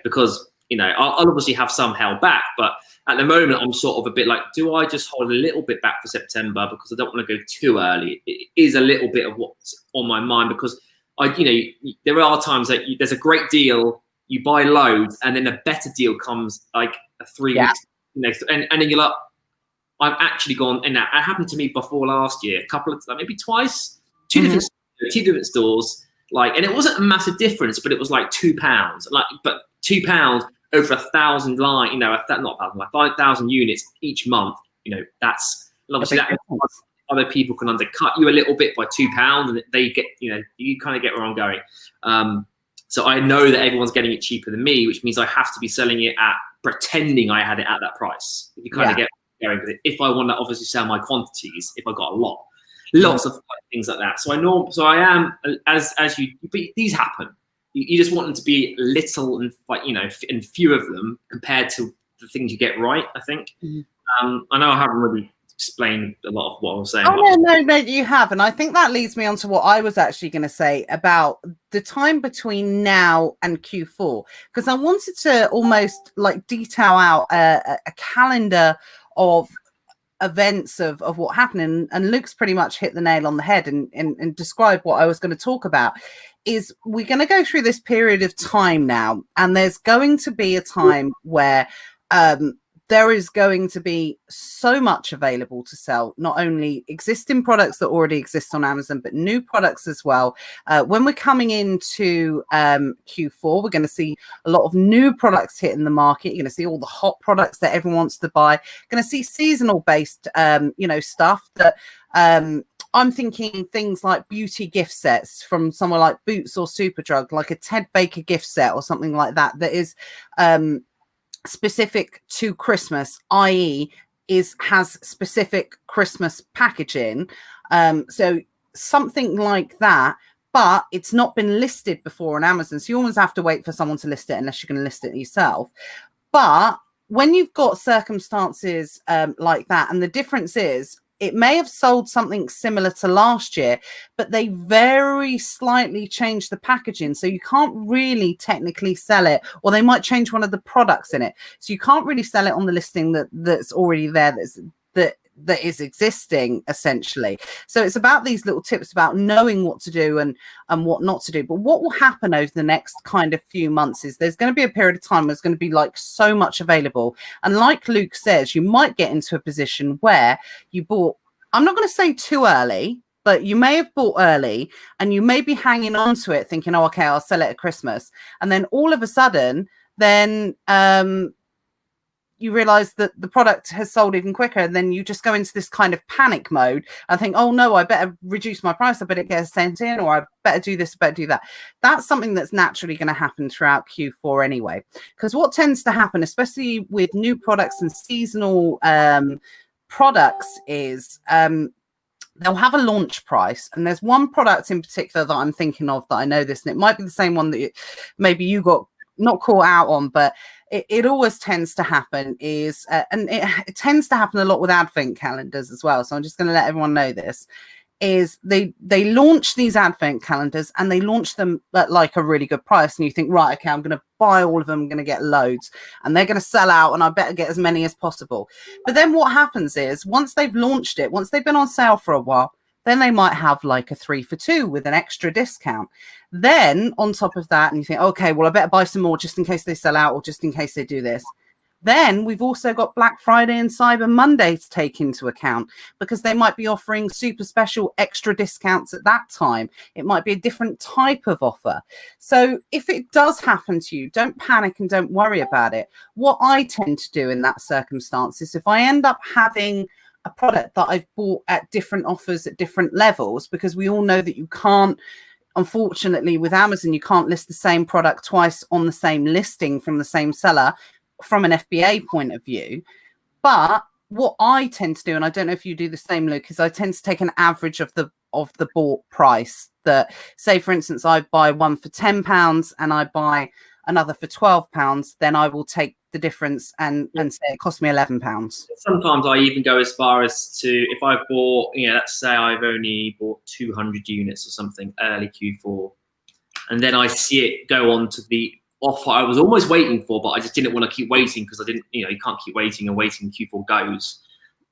because, I'll obviously have some held back, but at the moment I'm sort of a bit like, do I just hold a little bit back for September because I don't want to go too early? It is a little bit of what's on my mind because there are times that there's a great deal, you buy loads and then a better deal comes like 3 weeks, and then you're like, I've actually gone, and that happened to me before last year, a couple of, maybe twice, two different stores, and it wasn't a massive difference, but it was like £2, but £2 over 1,000 line, not 1,000, like 5,000 units each month. That's, and obviously that other people can undercut you a little bit by £2, and they get, you kind of get where I'm going. So I know that everyone's getting it cheaper than me, which means I have to be selling it at pretending I had it at that price. If you kind of get going with it, if I want to obviously sell my quantities, if I got a lots of things like that. So I am as you. But these happen. You just want them to be little and and few of them compared to the things you get right. I think. I know I haven't really explained a lot of what I was saying. Oh no, you have, and I think that leads me on to what I was actually going to say about the time between now and Q4, because I wanted to almost detail out a calendar of events of what happened, and Luke's pretty much hit the nail on the head and described what I was going to talk about. Is we're going to go through this period of time now, and there's going to be a time where there is going to be so much available to sell, not only existing products that already exist on Amazon, but new products as well. When we're coming into Q4, we're going to see a lot of new products hitting the market. You're going to see all the hot products that everyone wants to buy. Going to see seasonal based, stuff that I'm thinking things like beauty gift sets from somewhere like Boots or Superdrug, like a Ted Baker gift set or something like that, that is specific to Christmas, i.e. has specific Christmas packaging. So something like that, but it's not been listed before on Amazon. So you always have to wait for someone to list it unless you're going to list it yourself. But when you've got circumstances like that, and the difference is, it may have sold something similar to last year, but they very slightly changed the packaging. So you can't really technically sell it, or they might change one of the products in it. So you can't really sell it on the listing that's already there, that is existing, essentially. So it's about these little tips about knowing what to do and what not to do. But what will happen over the next kind of few months is there's going to be a period of time where there's going to be so much available. And like Luke says, you might get into a position where you bought, I'm not going to say too early, but you may have bought early and you may be hanging on to it thinking, oh, okay, I'll sell it at Christmas. And then all of a sudden, then you realize that the product has sold even quicker, and then you just go into this kind of panic mode and think, oh no, I better reduce my price, I better get a sent in, or I better do this, I better do that. That's something that's naturally going to happen throughout Q4 anyway, because what tends to happen, especially with new products and seasonal products, is they'll have a launch price, and there's one product in particular that I'm thinking of that I know this, and it might be the same one that maybe you got not caught out on, but it always tends to happen is, and it tends to happen a lot with advent calendars as well. So I'm just going to let everyone know this, is they launch these advent calendars and they launch them at a really good price. And you think, right, okay, I'm going to buy all of them, I'm going to get loads, and they're going to sell out, and I better get as many as possible. But then what happens is, once they've launched it, once they've been on sale for a while, then they might have a 3 for 2 with an extra discount. Then on top of that, and you think, okay, well, I better buy some more just in case they sell out, or just in case they do this. Then we've also got Black Friday and Cyber Monday to take into account, because they might be offering super special extra discounts at that time. It might be a different type of offer. So if it does happen to you, don't panic and don't worry about it. What I tend to do in that circumstance is, if I end up having a product that I've bought at different offers at different levels, because we all know that you can't unfortunately with Amazon, you can't list the same product twice on the same listing from the same seller from an FBA point of view. But what I tend to do, and I don't know if you do the same, Luke, is I tend to take an average of the bought price. That, say for instance, I buy one for £10 and I buy another for £12, then I will take the difference and say it cost me £11. Sometimes I even go as far as to, if I bought, let's say I've only bought 200 units or something early Q4, and then I see it go on to the offer I was almost waiting for, but I just didn't want to keep waiting because I didn't, you can't keep waiting and waiting. Q4 goes.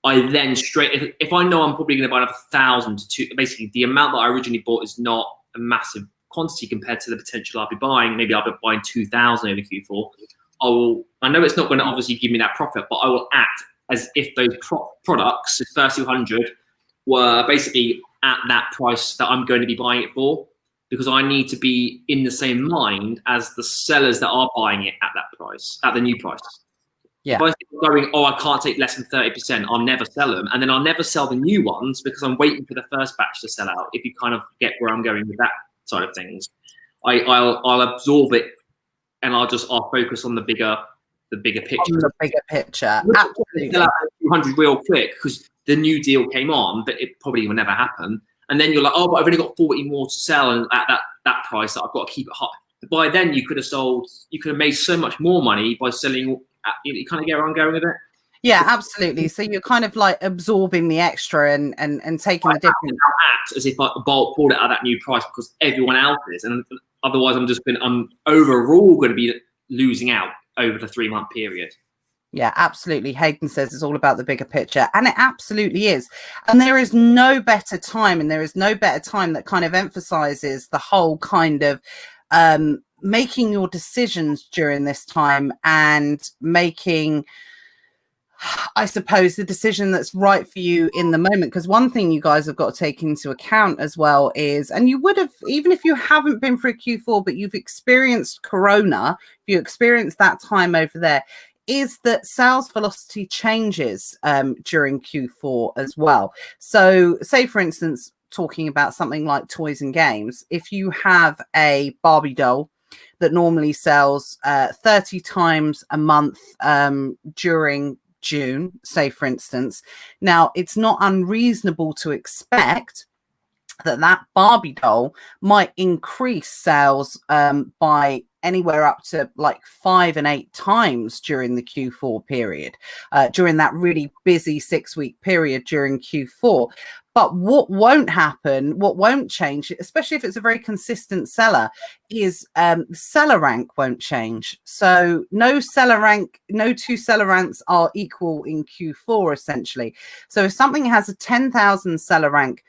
I then if I know I'm probably going to buy another 1,000 to 2, basically the amount that I originally bought is not a massive quantity compared to the potential I'll be buying. Maybe I'll be buying 2,000 over Q4. I know it's not going to obviously give me that profit, but I will act as if those products, the first 200, were basically at that price that I'm going to be buying it for, because I need to be in the same mind as the sellers that are buying it at that price, at the new price. Yeah. If I think going, I can't take less than 30%, I'll never sell them. And then I'll never sell the new ones because I'm waiting for the first batch to sell out. If you kind of get where I'm going with that side of things, I'll absorb it and I'll focus on the bigger picture. On the bigger picture. Absolutely. Sell out 200 real quick because the new deal came on, but it probably will never happen. And then you're like, but I've only got 40 more to sell, and at that price that I've got to keep it hot. By then you could have made so much more money by selling. You kind of get where I'm going with it. Yeah, absolutely. So you're kind of like absorbing the extra and taking the difference. Act as if I bought it at that new price because everyone else is, and otherwise I'm overall going to be losing out over the 3-month period. Yeah, absolutely. Hayden says it's all about the bigger picture, and it absolutely is. And there is no better time, that kind of emphasizes the whole kind of making your decisions during this time and making, I suppose, the decision that's right for you in the moment. Because one thing you guys have got to take into account as well is, and you would have, even if you haven't been through Q4, but you've experienced Corona, if you experienced that time over there, is that sales velocity changes during Q4 as well. So say, for instance, talking about something like toys and games, if you have a Barbie doll that normally sells 30 times a month during June, say, for instance, now it's not unreasonable to expect that Barbie doll might increase sales by anywhere up to like 5 and 8 times during the Q4 period, during that really busy 6-week period during Q4. But what won't happen, what won't change, especially if it's a very consistent seller, is seller rank won't change. So no two seller ranks are equal in Q4, essentially. So if something has a 10,000 seller rank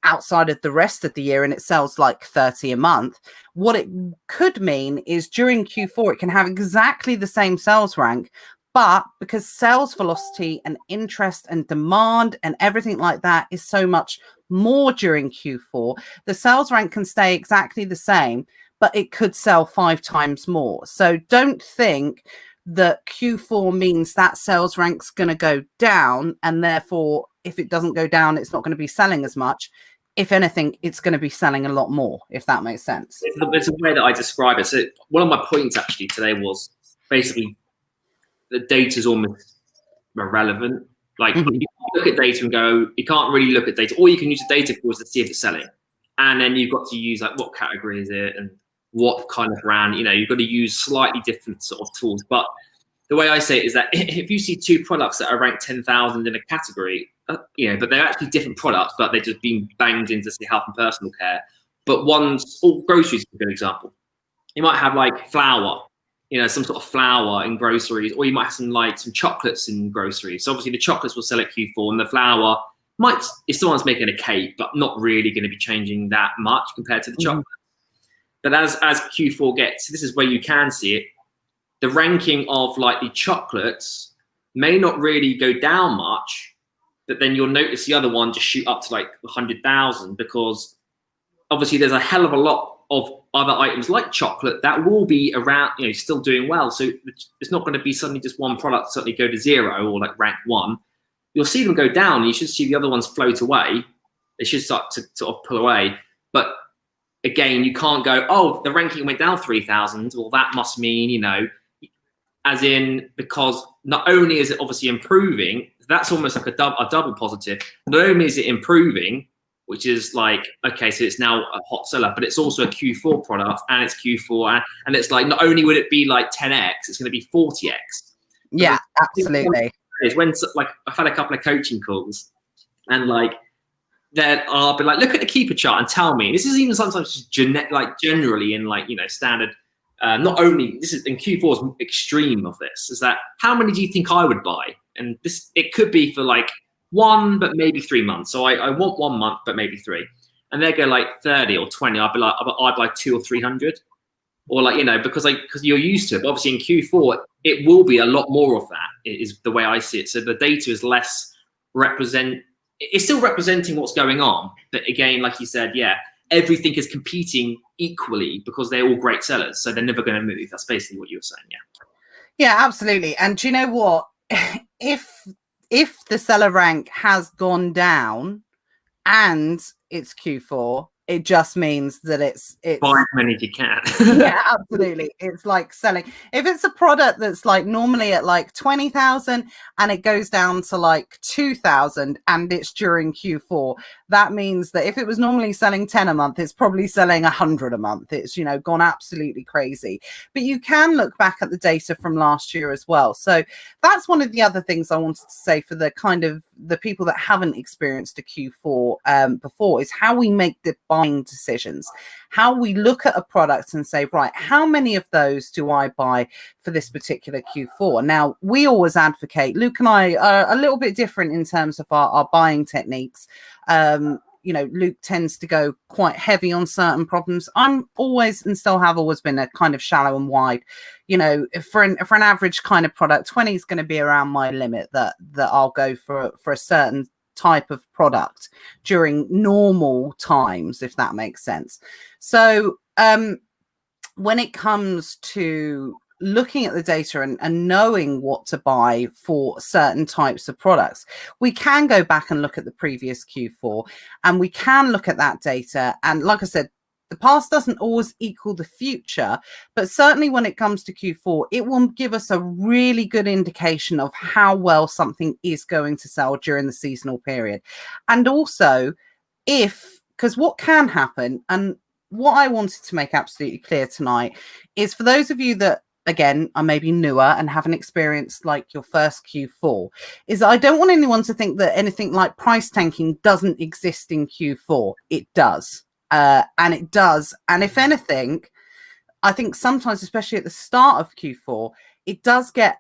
outside of the rest of the year and it sells like 30 a month, what it could mean is during Q4 it can have exactly the same sales rank, but because sales velocity and interest and demand and everything like that is so much more during Q4, the sales rank can stay exactly the same, but it could sell 5 times more. So don't think that Q4 means that sales rank's going to go down, and therefore if it doesn't go down, it's not going to be selling as much. If anything, it's going to be selling a lot more, if that makes sense. It's a way that I describe it. So one of my points actually today was basically the data is almost irrelevant. Like you look at data and go, you can't really look at data. All you can use the data for is to see if it's selling. And then you've got to use like what category is it and what kind of brand, you've got to use slightly different sort of tools. But the way I say it is that if you see 2 products that are ranked 10,000 in a category, but they're actually different products, but they're just being banged into, say, health and personal care. But one's, or groceries is a good example. You might have like flour, some sort of flour in groceries, or you might have some chocolates in groceries. So obviously the chocolates will sell at Q4, and the flour might, if someone's making a cake, but not really going to be changing that much compared to the chocolate. But as Q4 gets, this is where you can see it. The ranking of like the chocolates may not really go down much, but then you'll notice the other one just shoot up to like 100,000, because obviously there's a hell of a lot of other items like chocolate that will be around, still doing well. So it's not going to be suddenly just one product suddenly go to 0 or like rank 1. You'll see them go down. And you should see the other ones float away. They should start to sort of pull away. But again, you can't go, oh, the ranking went down 3,000. Well, that must mean, you know, as in, because not only is it obviously improving, that's almost like a double positive. Not only is it improving, which is like, okay, so it's now a hot seller, but it's also a Q4 product, and it's Q4, and it's like, not only would it be like 10x, it's going to be 40x. Yeah, absolutely. Is when, like, I've had a couple of coaching calls, and like, I'll be like, look at the keeper chart and tell me. This is even sometimes just like generally in, like, you know, standard. Not only this is in Q4's extreme of this is that how many do you think I would buy? And this, it could be for like 1, but maybe 3 months. So I want 1 month, but maybe 3. And they go like 30 or 20. I'd be like, I'd buy 200 or 300, or like, you know, because you're used to it. But obviously in Q4, it will be a lot more of that. Is the way I see it. So the data is less it's still representing what's going on, but again, like you said, yeah, everything is competing equally because they're all great sellers, so they're never going to move. That's basically what you were saying. Yeah, absolutely. And do you know what? if the seller rank has gone down and it's Q4, it just means that it's buy as many as you can. Yeah, absolutely. It's like selling. If it's a product that's like normally at like 20,000 and it goes down to like 2,000 and it's during Q4, that means that if it was normally selling 10 a month, it's probably selling 100 a month. It's, you know, gone absolutely crazy. But you can look back at the data from last year as well. So that's one of the other things I wanted to say for the kind of the people that haven't experienced a Q4 before, is how we make the buying decisions, how we look at a product and say, right, how many of those do I buy for this particular Q4? Now, we always advocate, Luke and I are a little bit different in terms of our buying techniques. You know, Luke tends to go quite heavy on certain problems. I'm always, and still have always been, a kind of shallow and wide. You know, for an average kind of product, 20 is going to be around my limit that I'll go for a certain type of product during normal times, if that makes sense. So when it comes to looking at the data and knowing what to buy for certain types of products, we can go back and look at the previous Q4, and we can look at that data. And like I said, the past doesn't always equal the future, but certainly when it comes to Q4, it will give us a really good indication of how well something is going to sell during the seasonal period. And also, because what can happen, and what I wanted to make absolutely clear tonight, is for those of you that, again, are maybe newer and haven't experienced like your first Q4, is I don't want anyone to think that anything like price tanking doesn't exist in Q4. It does. And it does. And if anything, I think sometimes, especially at the start of Q4, it does get,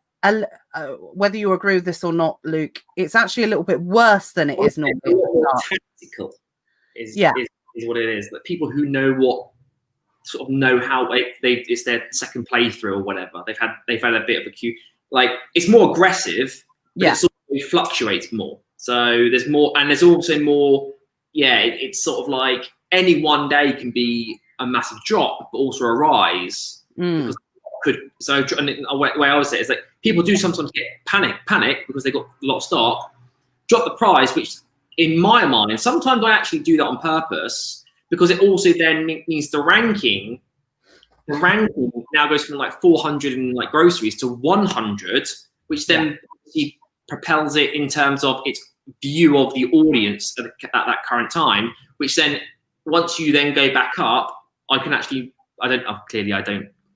whether you agree with this or not, Luke, it's actually a little bit worse than it is normally. Tactical is what it is. That people who know what, sort of know how it's their second playthrough or whatever. They've had a bit of a Q. Like, it's more aggressive, but it fluctuates more. So there's more, and there's also more. Yeah, it's sort of like any one day can be a massive drop, but also a rise. And the way I would say it is that people do sometimes get panic because they've got a lot of stock, drop the price, which in my mind, sometimes I actually do that on purpose, because it also then means the ranking now goes from like 400 in like groceries to 100, which then propels it in terms of its view of the audience at that current time, which then once you then go back up, I can actually, I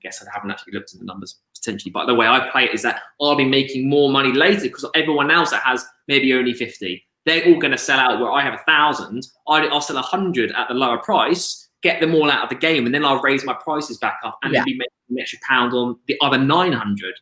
guess I haven't actually looked at the numbers potentially, but the way I play it is that I'll be making more money later because everyone else that has maybe only 50, they're all going to sell out where I have 1,000. I'll sell 100 at the lower price, get them all out of the game, and then I'll raise my prices back up and then be making an extra pound on the other 900.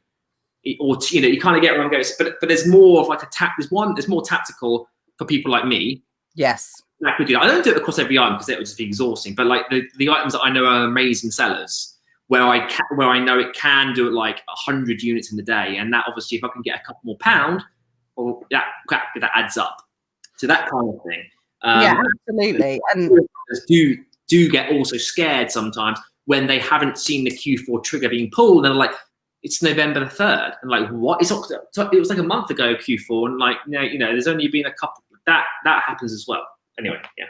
Or, you know, you kind of get where I'm going. But there's more of like there's more tactical for people like me. Yes. I could do that. I don't do it across every item because that would just be exhausting. But like the items that I know are amazing sellers, where I know it can do it like 100 units in the day, and that obviously if I can get a couple more pound, or that adds up to that kind of thing. Absolutely. And do get also scared sometimes when they haven't seen the Q4 trigger being pulled, and they're like, it's November the 3rd, and like, what? It was like a month ago Q4, and like, you know, there's only been a couple. That happens as well. Anyway, yeah.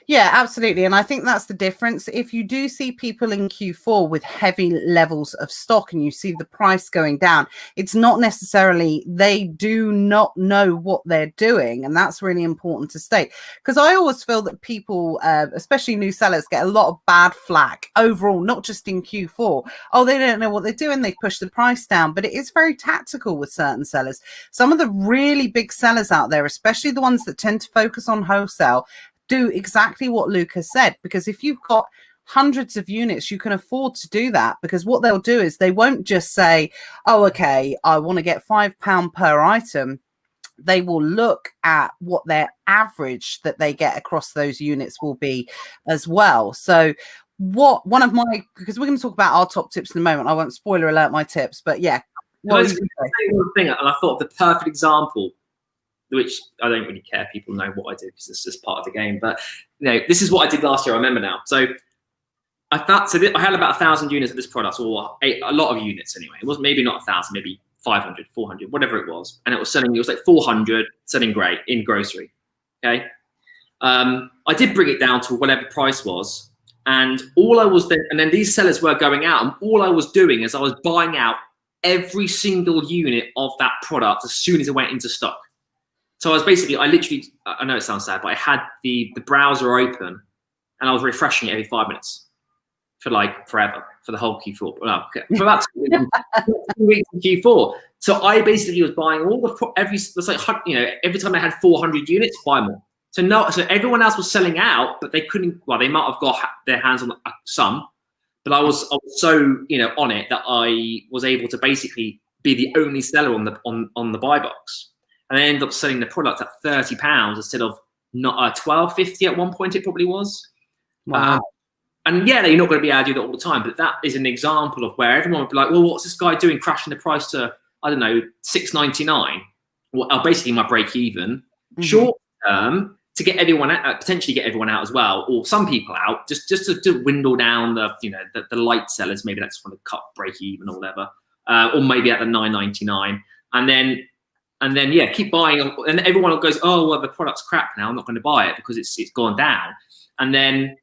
Yeah, absolutely. And I think that's the difference. If you do see people in Q4 with heavy levels of stock and you see the price going down, it's not necessarily they do not know what they're doing. And that's really important to state, because I always feel that people, especially new sellers, get a lot of bad flack overall, not just in Q4. Oh, they don't know what they're doing. They push the price down, but it is very tactical with certain sellers. Some of the really big sellers out there, especially the ones that tend to focus on wholesale, do exactly what Luke has said, because if you've got hundreds of units, you can afford to do that, because what they'll do is they won't just say, oh, okay, I want to get £5 per item. They will look at what their average that they get across those units will be as well. So one of my, because we're going to talk about our top tips in a moment, I won't spoiler alert my tips, but yeah. Well, say one thing, and I thought of the perfect example, which I don't really care. People know what I do because it's just part of the game. But this is what I did last year. I remember now. So I had about 1,000 units of this product, or a lot of units anyway. It was maybe not 1,000, maybe 500, 400, whatever it was. And it was selling. It was like 400, selling great in grocery. Okay. I did bring it down to whatever price was, and then these sellers were going out, and all I was doing is I was buying out every single unit of that product as soon as it went into stock. So I know it sounds sad, but I had the browser open and I was refreshing it every 5 minutes for like forever, for the whole Q4. Well, okay, for about 2 weeks in Q4. So I basically was buying every time I had 400 units, buy more. So everyone else was selling out, but they couldn't, well, they might have got their hands on some, but I was so, on it that I was able to basically be the only seller on the buy box. And I ended up selling the product at £30 instead of not £12.50 at one point. It probably was. Wow. And yeah, you're not going to be able to do that all the time, but that is an example of where everyone would be like, well, what's this guy doing, crashing the price to, I don't know, £6.99? Well, basically my break even. Mm-hmm. Short term, to get everyone out, potentially get everyone out as well, or some people out, just to dwindle down the light sellers. Maybe they just want to cut break even or whatever, or maybe at the £9.99, and then yeah, keep buying, and everyone goes, oh well, the product's crap now, I'm not going to buy it because it's gone down, and then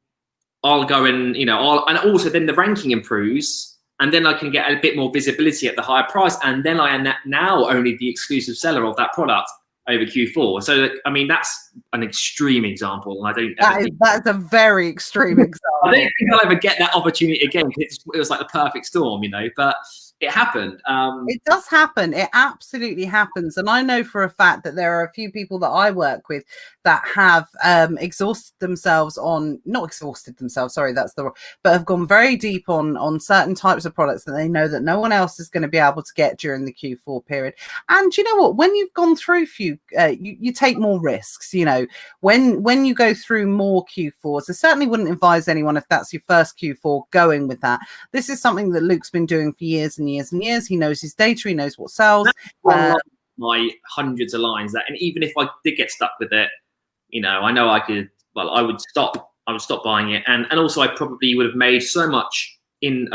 I'll go and and also then the ranking improves, and then I can get a bit more visibility at the higher price, and then I am now only the exclusive seller of that product over Q4. So I mean, that's an extreme example, and I don't. That is a very extreme example. I don't think I'll ever get that opportunity again. It was like the perfect storm, but it happened. It does happen. It absolutely happens. And I know for a fact that there are a few people that I work with that have not exhausted themselves, sorry, but have gone very deep on certain types of products that they know that no one else is going to be able to get during the Q4 period. And you know what? When you've gone through you take more risks, when you go through more Q4s. I certainly wouldn't advise anyone, if that's your first Q4, going with that. This is something that Luke's been doing for years and years and years. He knows his data, he knows what sells. My hundreds of lines and even if I did get stuck with it, I know I could, I would stop buying it, and also I probably would have made so much in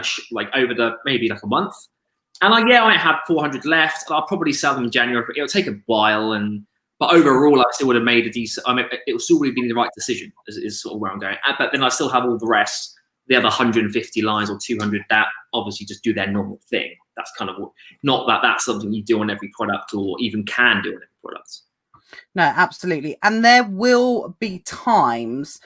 over maybe like a month, and I have 400 left, and I'll probably sell them in January. It'll take a while, but overall I still would have made a decent, it would still have been the right decision, is sort of where I'm going. But then I still have all the rest, the other 150 lines or 200 that obviously just do their normal thing. That's kind of not that's something you do on every product or even can do on every product. No, absolutely. And there will be times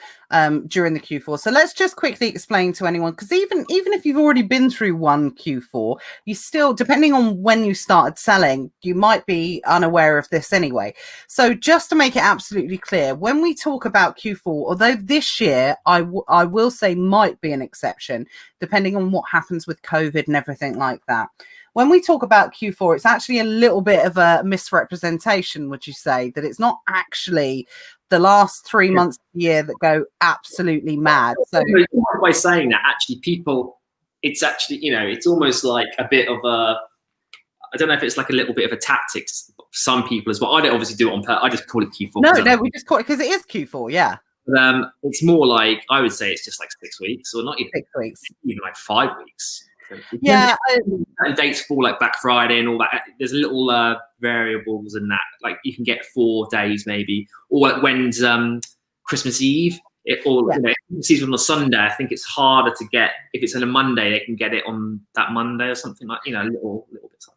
during the Q4. So let's just quickly explain to anyone, because even if you've already been through one Q4, you still, depending on when you started selling, you might be unaware of this anyway. So just to make it absolutely clear, when we talk about Q4, although this year I will say might be an exception, depending on what happens with COVID and everything like that. When we talk about Q4, it's actually a little bit of a misrepresentation, would you say, that it's not actually the last 3 months of the year that go absolutely mad? So by saying that, actually, it's actually, it's almost like a bit of a, I don't know if it's like a little bit of a tactics for some people as well. I don't obviously do it on purpose. I just call it Q4. No, we just call it because it is Q4, yeah. But, it's more like, I would say it's just like 6 weeks, or not even 6 weeks, even like 5 weeks. Yeah, dates fall like Black Friday and all that. There's little variables in that. Like you can get 4 days maybe, or like when's Christmas Eve. it all, you know, if it's on a Sunday, I think it's harder to get. If it's on a Monday, they can get it on that Monday or something like, you know, little bits.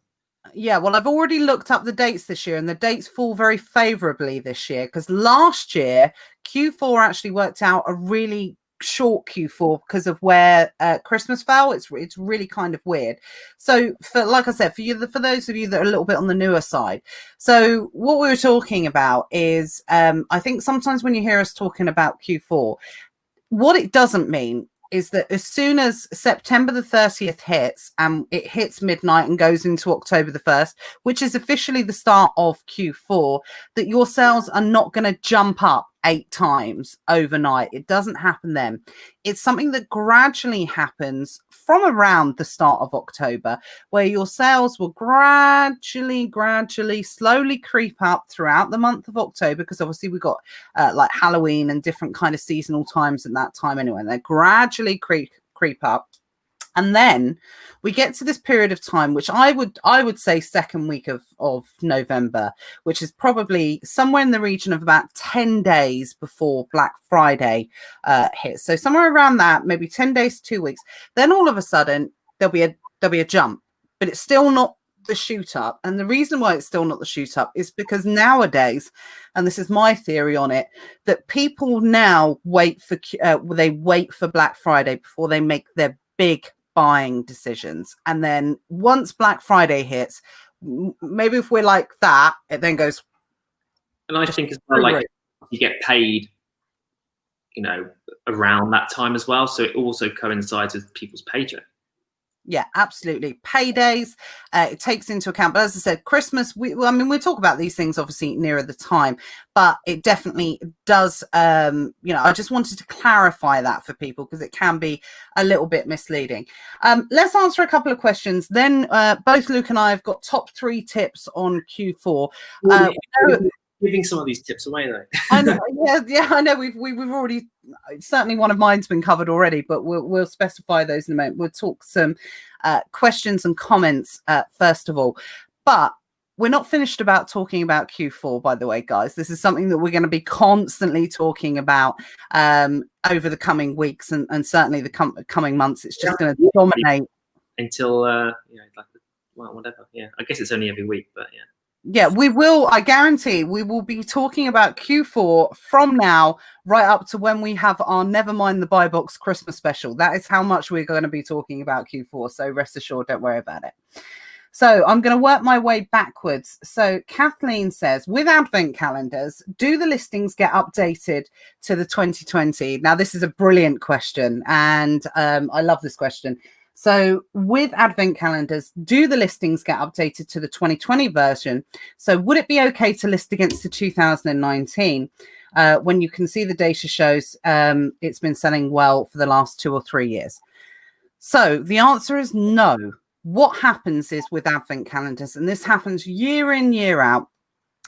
Yeah, well, I've already looked up the dates this year, and the dates fall very favorably this year, because last year Q4 actually worked out a really short Q4 because of where Christmas fell. It's really kind of weird. So, like I said, for those of you that are a little bit on the newer side, so what we were talking about is, I think sometimes when you hear us talking about Q4, what it doesn't mean is that as soon as September the 30th hits, and it hits midnight and goes into October the 1st, which is officially the start of Q4, that your sales are not going to jump up 8 times overnight. It doesn't happen then. It's something that gradually happens from around the start of October, where your sales will gradually, slowly creep up throughout the month of October, because obviously we've got like Halloween and different kind of seasonal times at that time anyway, and they gradually creep up. And then we get to this period of time, which I would say second week of November, which is probably somewhere in the region of about 10 days before Black Friday hits. So somewhere around that, maybe 10 days, 2 weeks. Then all of a sudden there'll be a jump, but it's still not the shoot up. And the reason why it's still not the shoot up is because nowadays, and this is my theory on it, that people now wait for Black Friday before they make their big buying decisions. And then once Black Friday hits, maybe if we're like that, it then goes. And I think as well, like, you get paid, you know, around that time as well, so it also coincides with people's paycheck. Yeah, absolutely. Paydays, it takes into account. But as I said, Christmas, we'll talk about these things obviously nearer the time, but it definitely does, you know, I just wanted to clarify that for people because it can be a little bit misleading. Let's answer a couple of questions. Then both Luke and I have got top 3 tips on Q4. Giving some of these tips away though. I know, yeah, I know. We've already, certainly one of mine's been covered already, but we'll specify those in a moment. We'll talk some questions and comments first of all, but we're not finished about talking about Q4, by the way, guys. This is something that we're going to be constantly talking about over the coming weeks and certainly the coming months. It's just going to dominate until you know, like, well, whatever. Yeah, I guess it's only every week, but yeah. Yeah, we will. I guarantee we will be talking about Q4 from now right up to when we have our Never Mind the Buy Box Christmas special. That is how much we're going to be talking about Q4. So rest assured, don't worry about it. So I'm going to work my way backwards. So Kathleen says, with advent calendars, do the listings get updated to the 2020? Now, this is a brilliant question, and I love this question. So with advent calendars, do the listings get updated to the 2020 version? So would it be okay to list against the 2019 when you can see the data shows it's been selling well for the last 2 or 3 years? So the answer is no. What happens is with advent calendars, and this happens year in, year out,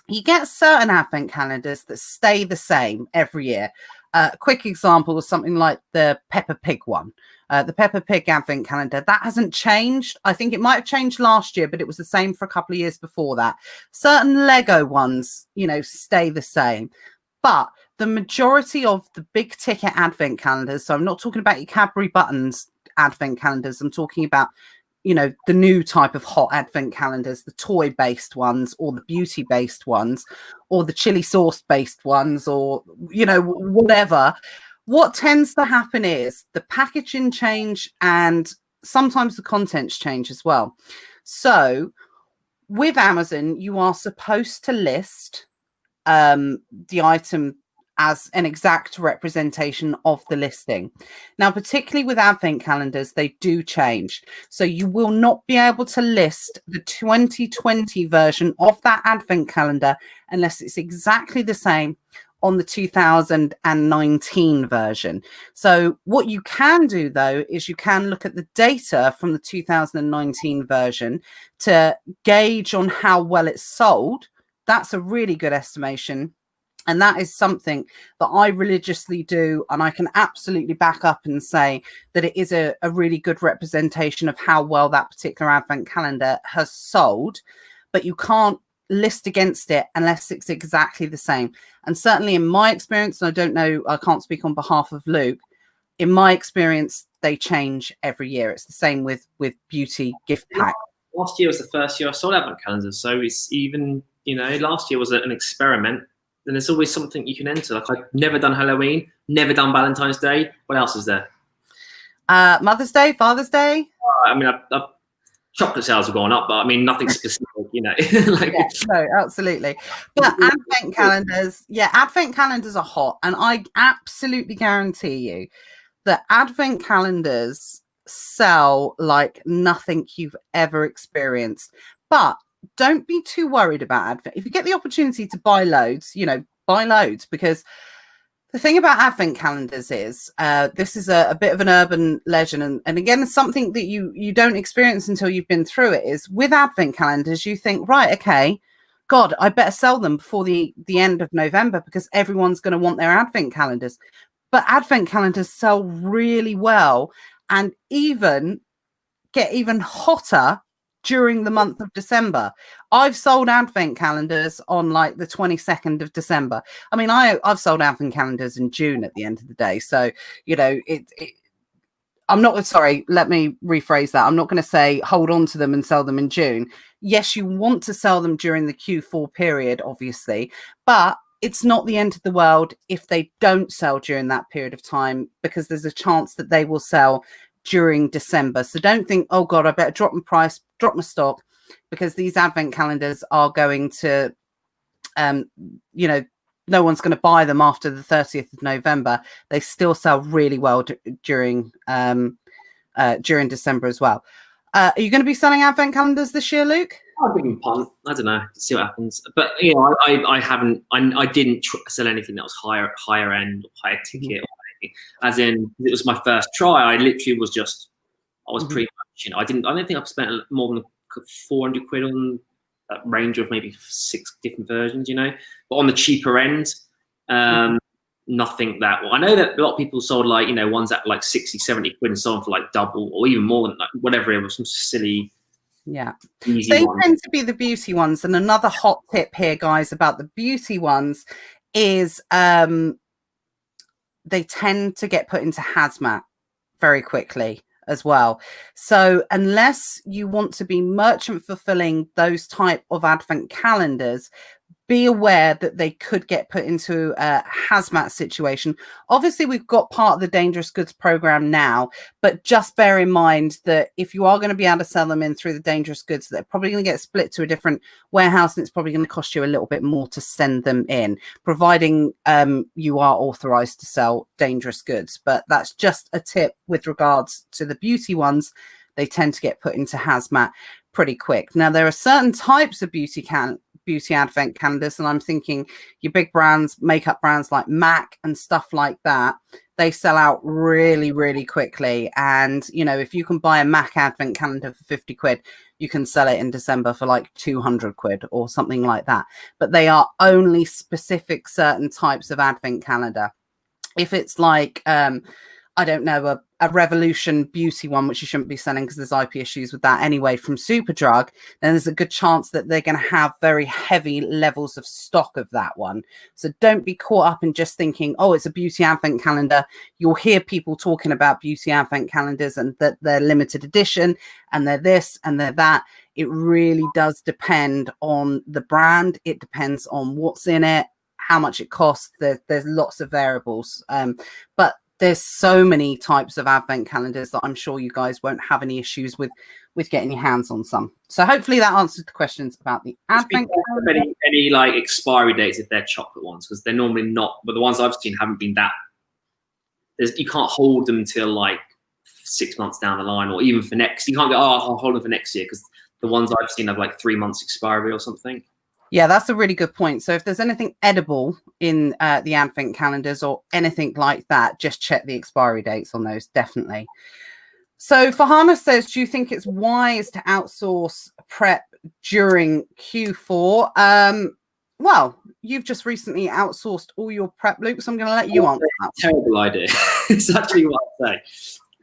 you get certain advent calendars that stay the same every year. A quick example is something like the Peppa Pig one. The Peppa Pig advent calendar, that hasn't changed. I think it might have changed last year, but it was the same for a couple of years before that. Certain Lego ones, you know, stay the same. But the majority of the big ticket advent calendars, so I'm not talking about your Cadbury Buttons advent calendars, I'm talking about, you know, the new type of hot advent calendars, the toy-based ones or the beauty-based ones or the chili sauce-based ones or, you know, whatever. What tends to happen is the packaging change and sometimes the contents change as well. So with Amazon, you are supposed to list the item as an exact representation of the listing. Now, particularly with advent calendars, they do change. So you will not be able to list the 2020 version of that advent calendar unless it's exactly the same on the 2019 version. So what you can do though is you can look at the data from the 2019 version to gauge on how well it's sold. That's a really good estimation. And that is something that I religiously do. And I can absolutely back up and say that it is a really good representation of how well that particular advent calendar has sold. But you can't list against it unless it's exactly the same. And certainly in my experience, and I don't know, I can't speak on behalf of Luke, in my experience, they change every year. It's the same with beauty gift pack. Last year was the first year I sold advent calendars, so it's even, you know, last year was an experiment. And there's always something you can enter. Like, I've never done Halloween, never done Valentine's Day. What else is there? Mother's Day, Father's Day. I mean, chocolate sales have gone up, but I mean, nothing specific, you know. Like, yeah, no, absolutely. But advent calendars, advent calendars are hot, and I absolutely guarantee you that advent calendars sell like nothing you've ever experienced. But don't be too worried about advent. If you get the opportunity to buy loads, you know, buy loads, because the thing about advent calendars is this is a bit of an urban legend, and again, it's something that you don't experience until you've been through it. Is with advent calendars, you think, right, okay, God, I better sell them before the end of November because everyone's going to want their advent calendars. But advent calendars sell really well and even get even hotter during the month of December. I've sold advent calendars on like the 22nd of December. I mean, I've sold advent calendars in June at the end of the day. So, you know, I'm not, sorry, let me rephrase that. I'm not going to say hold on to them and sell them in June. Yes, you want to sell them during the Q4 period, obviously, but it's not the end of the world if they don't sell during that period of time, because there's a chance that they will sell during December. So don't think, oh God, I better drop my price, drop my stock, because these advent calendars are going to, you know, no one's going to buy them after the 30th of November. They still sell really well during December as well. Are you going to be selling advent calendars this year, Luke? I'll give him a punt. I don't know. See what happens. But you know, I haven't. I didn't sell anything that was higher end, or higher ticket, or anything. As in, it was my first try. I literally was just. I was pretty much. You know, I don't think I've spent more than 400 quid on that range of maybe 6 different versions. You know, but on the cheaper end, nothing that. Well, I know that a lot of people sold like, you know, ones at like 60, 70 quid and sold for like double or even more than like whatever. It was some silly. Yeah, they tend to be the beauty ones. And another hot tip here, guys, about the beauty ones is they tend to get put into hazmat very quickly as well. So unless you want to be merchant fulfilling those type of advent calendars, be aware that they could get put into a hazmat situation. Obviously, we've got part of the dangerous goods program now, but just bear in mind that if you are going to be able to sell them in through the dangerous goods, they're probably going to get split to a different warehouse, and it's probably going to cost you a little bit more to send them in, providing you are authorized to sell dangerous goods. But that's just a tip with regards to the beauty ones. They tend to get put into hazmat pretty quick. Now, there are certain types of beauty advent calendars, and I'm thinking your big brands, makeup brands like MAC and stuff like that, they sell out really, really quickly. And, you know, if you can buy a MAC advent calendar for 50 quid, you can sell it in December for like 200 quid or something like that. But they are only specific certain types of advent calendar. If it's like, I don't know, a Revolution beauty one, which you shouldn't be selling because there's IP issues with that anyway, from Superdrug, then there's a good chance that they're going to have very heavy levels of stock of that one. So don't be caught up in just thinking, oh, it's a beauty advent calendar. You'll hear people talking about beauty advent calendars and that they're limited edition and they're this and they're that. It really does depend on the brand. It depends on what's in it, how much it costs. There's lots of variables. But there's so many types of advent calendars that I'm sure you guys won't have any issues with getting your hands on some. So hopefully that answers the questions about the advent calendar. Any like expiry dates if they're chocolate ones, because they're normally not, but the ones I've seen haven't been that. You can't hold them till like 6 months down the line, or even for next. You can't go, oh, I'll hold them for next year, because the ones I've seen have like 3 months expiry or something. Yeah, that's a really good point. So if there's anything edible in the advent calendars or anything like that, just check the expiry dates on those, definitely. So Fahana says, do you think it's wise to outsource prep during Q4? Well, you've just recently outsourced all your prep, Luke, so I'm going to let you answer that. Terrible idea. It's actually what I'd say.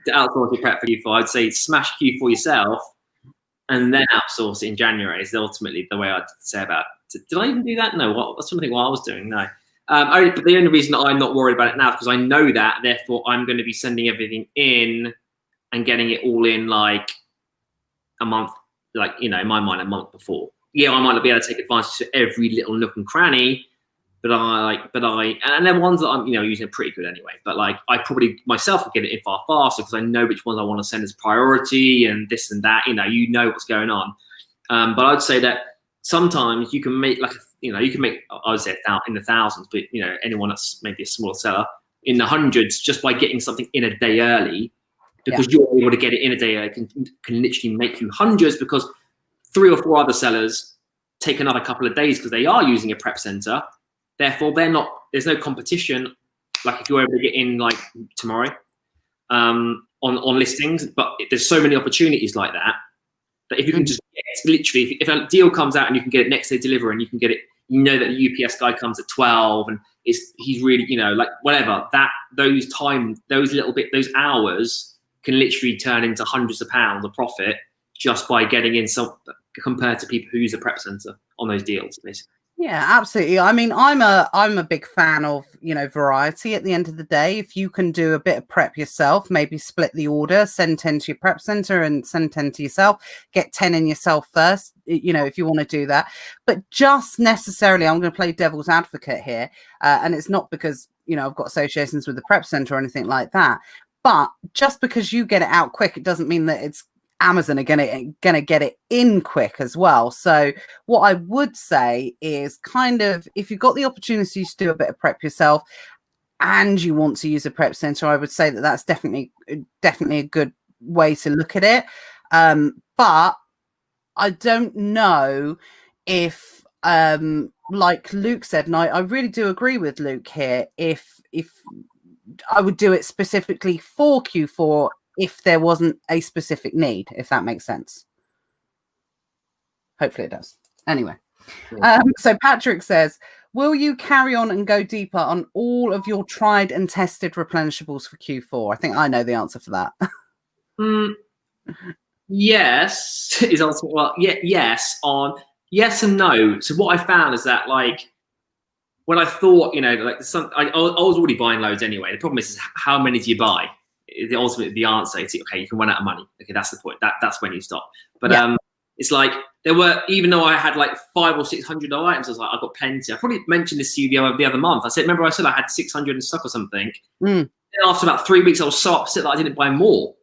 To outsource your prep for Q4, I'd say smash Q4 yourself and then outsource it in January is ultimately the way I'd say about Did I even do that? No. That's something what I was doing. No. But the only reason I'm not worried about it now is because I know that, therefore I'm going to be sending everything in and getting it all in like a month, like, you know, in my mind, a month before. Yeah, I might not be able to take advantage of every little nook and cranny, and they're ones that I'm, you know, using pretty good anyway. But like, I probably myself will get it in far faster because I know which ones I want to send as priority and this and that. You know what's going on. But I'd say that sometimes you can make I would say in the thousands, but you know, anyone that's maybe a smaller seller in the hundreds just by getting something in a day early, because you're able to get it in a day early can literally make you hundreds, because 3 or 4 other sellers take another couple of days because they are using a prep center. Therefore, there's no competition. Like if you're able to get in like tomorrow on listings, but there's so many opportunities like that if you can just literally, if a deal comes out and you can get it next day delivery and you can get it, you know that the UPS guy comes at 12 and he's really, you know, like whatever, those hours can literally turn into hundreds of pounds of profit just by getting in some, compared to people who use a prep center on those deals, basically. Yeah, absolutely. I mean, I'm a big fan of, you know, variety at the end of the day. If you can do a bit of prep yourself, maybe split the order, send 10 to your prep center and send 10 to yourself, get 10 in yourself first, you know, if you want to do that. But just necessarily, I'm going to play devil's advocate here. And it's not because, you know, I've got associations with the prep center or anything like that. But just because you get it out quick, it doesn't mean that it's Amazon are gonna get it in quick as well. So what I would say is kind of, if you've got the opportunity to do a bit of prep yourself and you want to use a prep center, I would say that that's definitely a good way to look at it. But I don't know if like Luke said, and I really do agree with Luke here, if I would do it specifically for Q4 if there wasn't a specific need, if that makes sense. Hopefully it does. Anyway, so Patrick says, will you carry on and go deeper on all of your tried and tested replenishables for Q4? I think I know the answer for that. Yes is also, well, yeah, yes and no. So what I found is that, like, when I thought, you know, like I was already buying loads anyway. The problem is how many do you buy? The answer is, okay, you can run out of money. Okay, that's the point. That's when you stop. But it's like, there were, even though I had like 500 or 600 items, I was like, I've got plenty. I probably mentioned this to you the other month. I said I had 600 in stock or something. And after about 3 weeks, I was so upset that I didn't buy more.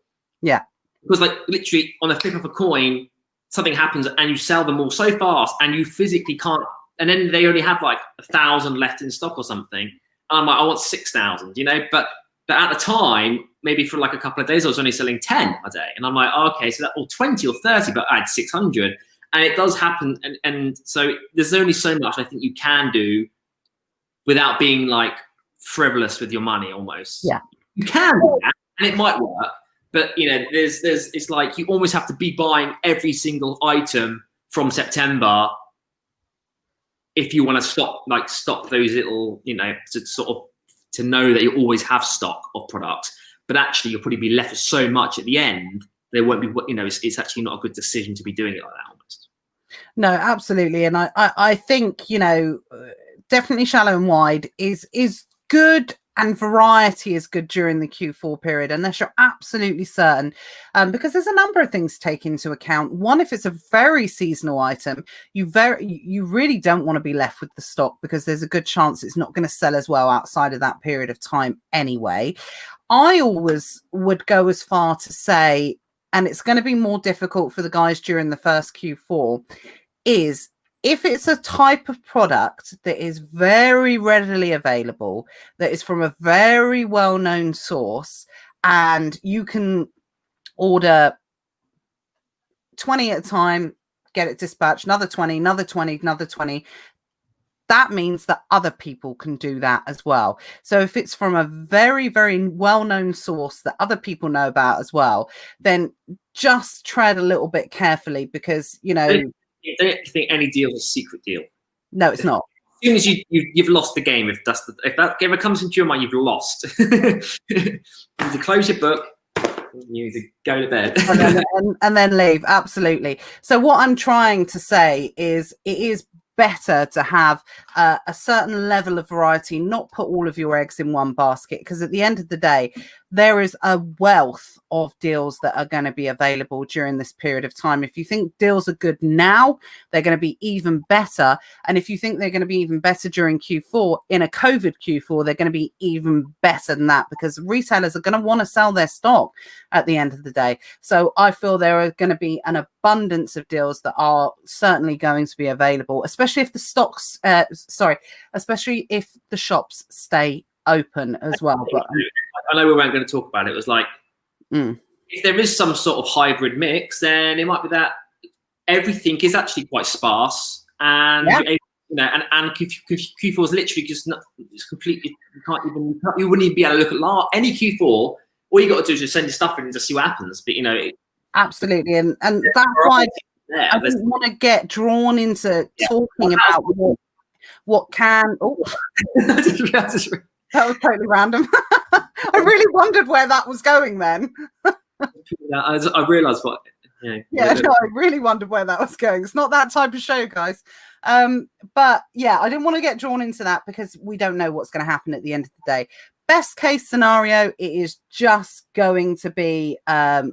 Yeah. Because like literally on the flip of a coin, something happens and you sell them all so fast and you physically can't. And then they only have like 1,000 left in stock or something. And I'm like, I want 6,000, you know, but at the time, maybe for like a couple of days, I was only selling 10 a day. And I'm like, oh, okay, so that, or 20 or 30, but I had 600. And it does happen. And so there's only so much I think you can do without being like frivolous with your money almost. Yeah. You can do that and it might work. But, you know, it's like you almost have to be buying every single item from September if you want to stop those little, you know, to know that you always have stock of products. But actually, you'll probably be left with so much at the end, there won't be, you know, it's actually not a good decision to be doing it like that almost. No, absolutely. And I think, you know, definitely shallow and wide is good, and variety is good during the Q4 period, unless you're absolutely certain, because there's a number of things to take into account. One, if it's a very seasonal item, you really don't want to be left with the stock, because there's a good chance it's not going to sell as well outside of that period of time anyway. I always would go as far to say, and it's going to be more difficult for the guys during the first Q4, is if it's a type of product that is very readily available, that is from a very well-known source, and you can order 20 at a time, get it dispatched, another 20, another 20, another 20, that means that other people can do that as well. So if it's from a very, very well-known source that other people know about as well, then just tread a little bit carefully, because, you know, I don't think any deal is a secret deal. No, it's not. As soon as you've lost the game, if that ever comes into your mind, you've lost. You need to close your book. You need to go to bed. and then leave. Absolutely. So what I'm trying to say is, it is better to have a certain level of variety, not put all of your eggs in one basket, because at the end of the day, there is a wealth of deals that are going to be available during this period of time. If you think deals are good now, they're going to be even better. And if you think they're going to be even better during Q4, in a COVID Q4, they're going to be even better than that, because retailers are going to want to sell their stock at the end of the day. So I feel there are going to be an abundance of deals that are certainly going to be available, especially if the stocks, especially if the shops stay open as well. But I know we weren't going to talk about it. It was like, if there is some sort of hybrid mix, then it might be that everything is actually quite sparse, and and Q4 is literally just not, it's completely, you wouldn't even be able to look at any Q4. All you got to do is just send your stuff in and just see what happens. But absolutely, and that's why I didn't want to get drawn into talking about what can. Oh, that was totally random. I really wondered where that was going then. I realised what. I really wondered where that was going. It's not that type of show, guys. But yeah, I didn't want to get drawn into that because we don't know what's going to happen at the end of the day. Best case scenario, it is just going to be, a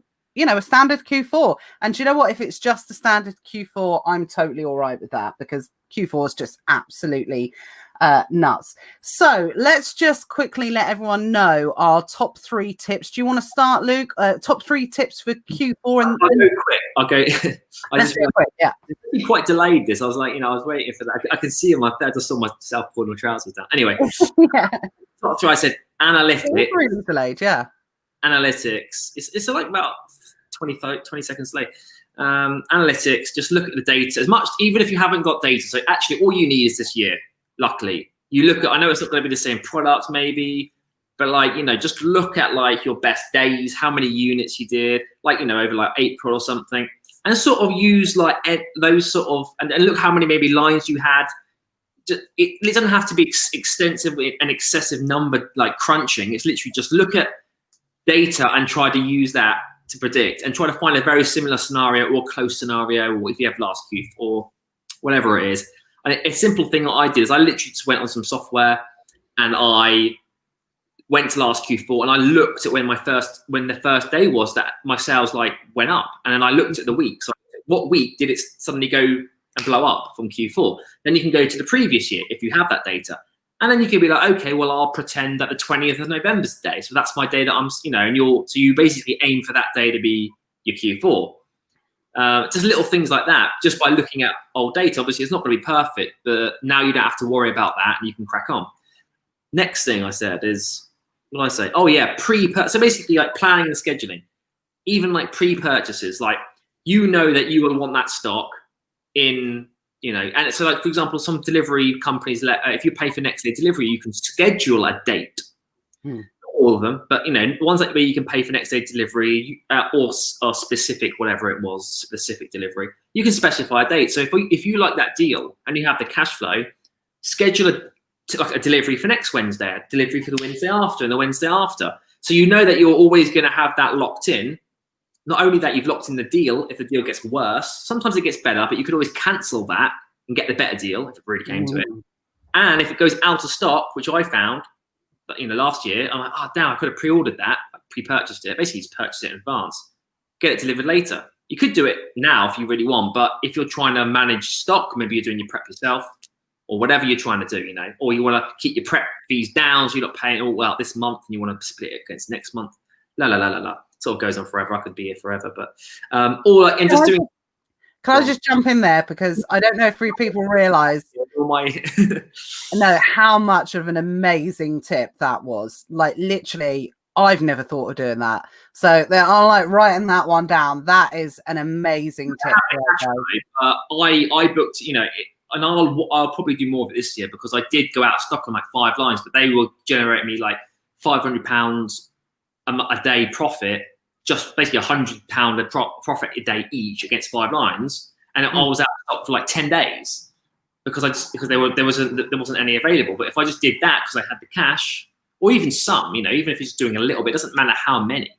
standard Q4. And do you know what? If it's just a standard Q4, I'm totally all right with that, because Q4 is just absolutely nuts. So let's just quickly let everyone know our top 3 tips. Do you want to start, Luke? Top 3 tips for Q4. And I'll go quick. I just quick, yeah. It's quite delayed this. I was like, I was waiting for that. I can see in my bed. I just saw myself pulling my trousers down. Anyway, top 3. I said analytics. It's really delayed, yeah. Analytics. It's like about 20 seconds late. Analytics. Just look at the data as much, even if you haven't got data. So actually, all you need is this year. Luckily, you look at, I know it's not going to be the same product maybe, but just look at your best days, how many units you did, over April or something, and sort of use those sort of, and look how many maybe lines you had. It doesn't have to be extensive and excessive number crunching. It's literally just look at data and try to use that to predict and try to find a very similar scenario or close scenario, or if you have last Q or whatever it is. And a simple thing that I did is I literally just went on some software and I went to last Q4 and I looked at when the first day was that my sales went up, and then I looked at the week. So what week did it suddenly go and blow up from Q4? Then you can go to the previous year if you have that data, and then you can be like, okay, well I'll pretend that the 20th of November is the day, so that's my day that I'm, and so you basically aim for that day to be your Q4. Just little things like that, just by looking at old data. Obviously, it's not going to be perfect, but now you don't have to worry about that, and you can crack on. Next thing I said is, what did I say? Oh yeah, so basically planning and scheduling, even pre-purchases. That you will want that stock in, and so for example, some delivery companies if you pay for next day delivery, you can schedule a date. All of them, but ones where you can pay for next day delivery or specific, whatever it was, specific delivery, you can specify a date. So if you like that deal and you have the cash flow, schedule a delivery for next Wednesday, a delivery for the Wednesday after, and the Wednesday after. So that you're always going to have that locked in. Not only that, you've locked in the deal. If the deal gets worse, sometimes it gets better, but you could always cancel that and get the better deal if it really came to it. And if it goes out of stock, which I found, but last year, I'm like, oh damn, I could have pre-ordered that, pre-purchased it. Basically, just purchase it in advance, get it delivered later. You could do it now if you really want, but if you're trying to manage stock, maybe you're doing your prep yourself, or whatever you're trying to do, or you want to keep your prep fees down, so you're not paying all out this month, and you want to split it against next month. Sort of goes on forever. I could be here forever, but just doing. Can I just jump in there, because I don't know if people realise how much of an amazing tip that was. Literally, I've never thought of doing that. So there are writing that one down. That is an amazing tip. I booked, and I'll probably do more of it this year, because I did go out of stock on 5 lines, but they will generate me £500 a day profit. Just basically £100 profit a day each against 5 lines, and I was out of stock for 10 days because there wasn't any available. But if I just did that because I had the cash, or even some, even if you're just doing a little bit, it doesn't matter how many.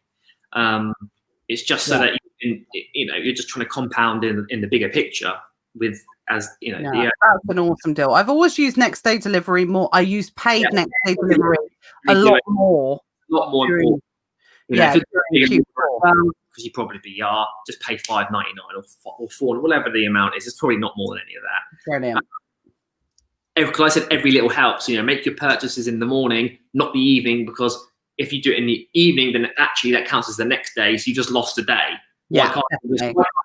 It's just so that you're just trying to compound in the bigger picture with as you know. Yeah, that's an awesome deal. I've always used next day delivery more. I use paid next day delivery a lot more. A lot more important. Yeah, because you probably are just pay $5.99 or $4, whatever the amount is. It's probably not more than any of that. Brilliant. Because I said every little helps. Make your purchases in the morning, not the evening, because if you do it in the evening, then actually that counts as the next day. So you just lost a day. Yeah, why can't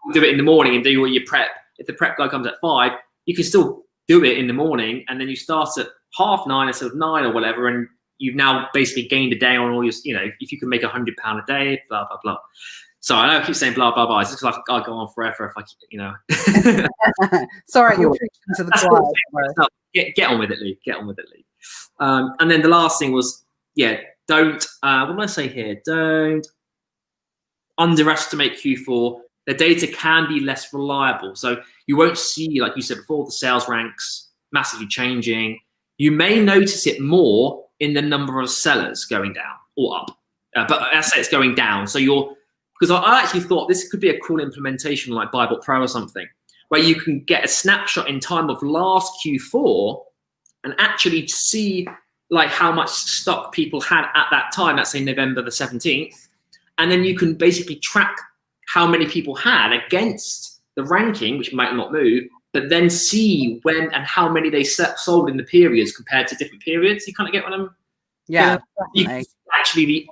you do it in the morning and do all your prep? If the prep guy comes at 5, you can still do it in the morning, and then you start at 9:30 instead of 9 or whatever, and you've now basically gained a day on all your, if you can make £100 a day, blah, blah, blah. So I know I keep saying blah, blah, blah. It's just like I'll go on forever if I, Sorry, you're preaching to the choir. Get on with it, Lee. Get on with it, Lee. And then the last thing was, don't, what did I say here? Don't underestimate Q4. The data can be less reliable. So you won't see, like you said before, the sales ranks massively changing. You may notice it more in the number of sellers going down or up. But I say it's going down. So because I actually thought this could be a cool implementation like Bible Pro or something, where you can get a snapshot in time of last Q4 and actually see like how much stock people had at that time, let's say November the 17th. And then you can basically track how many people had against the ranking, which might not move, but then see when and how many they sold in the periods compared to different periods. You kind of get what I'm... Yeah, actually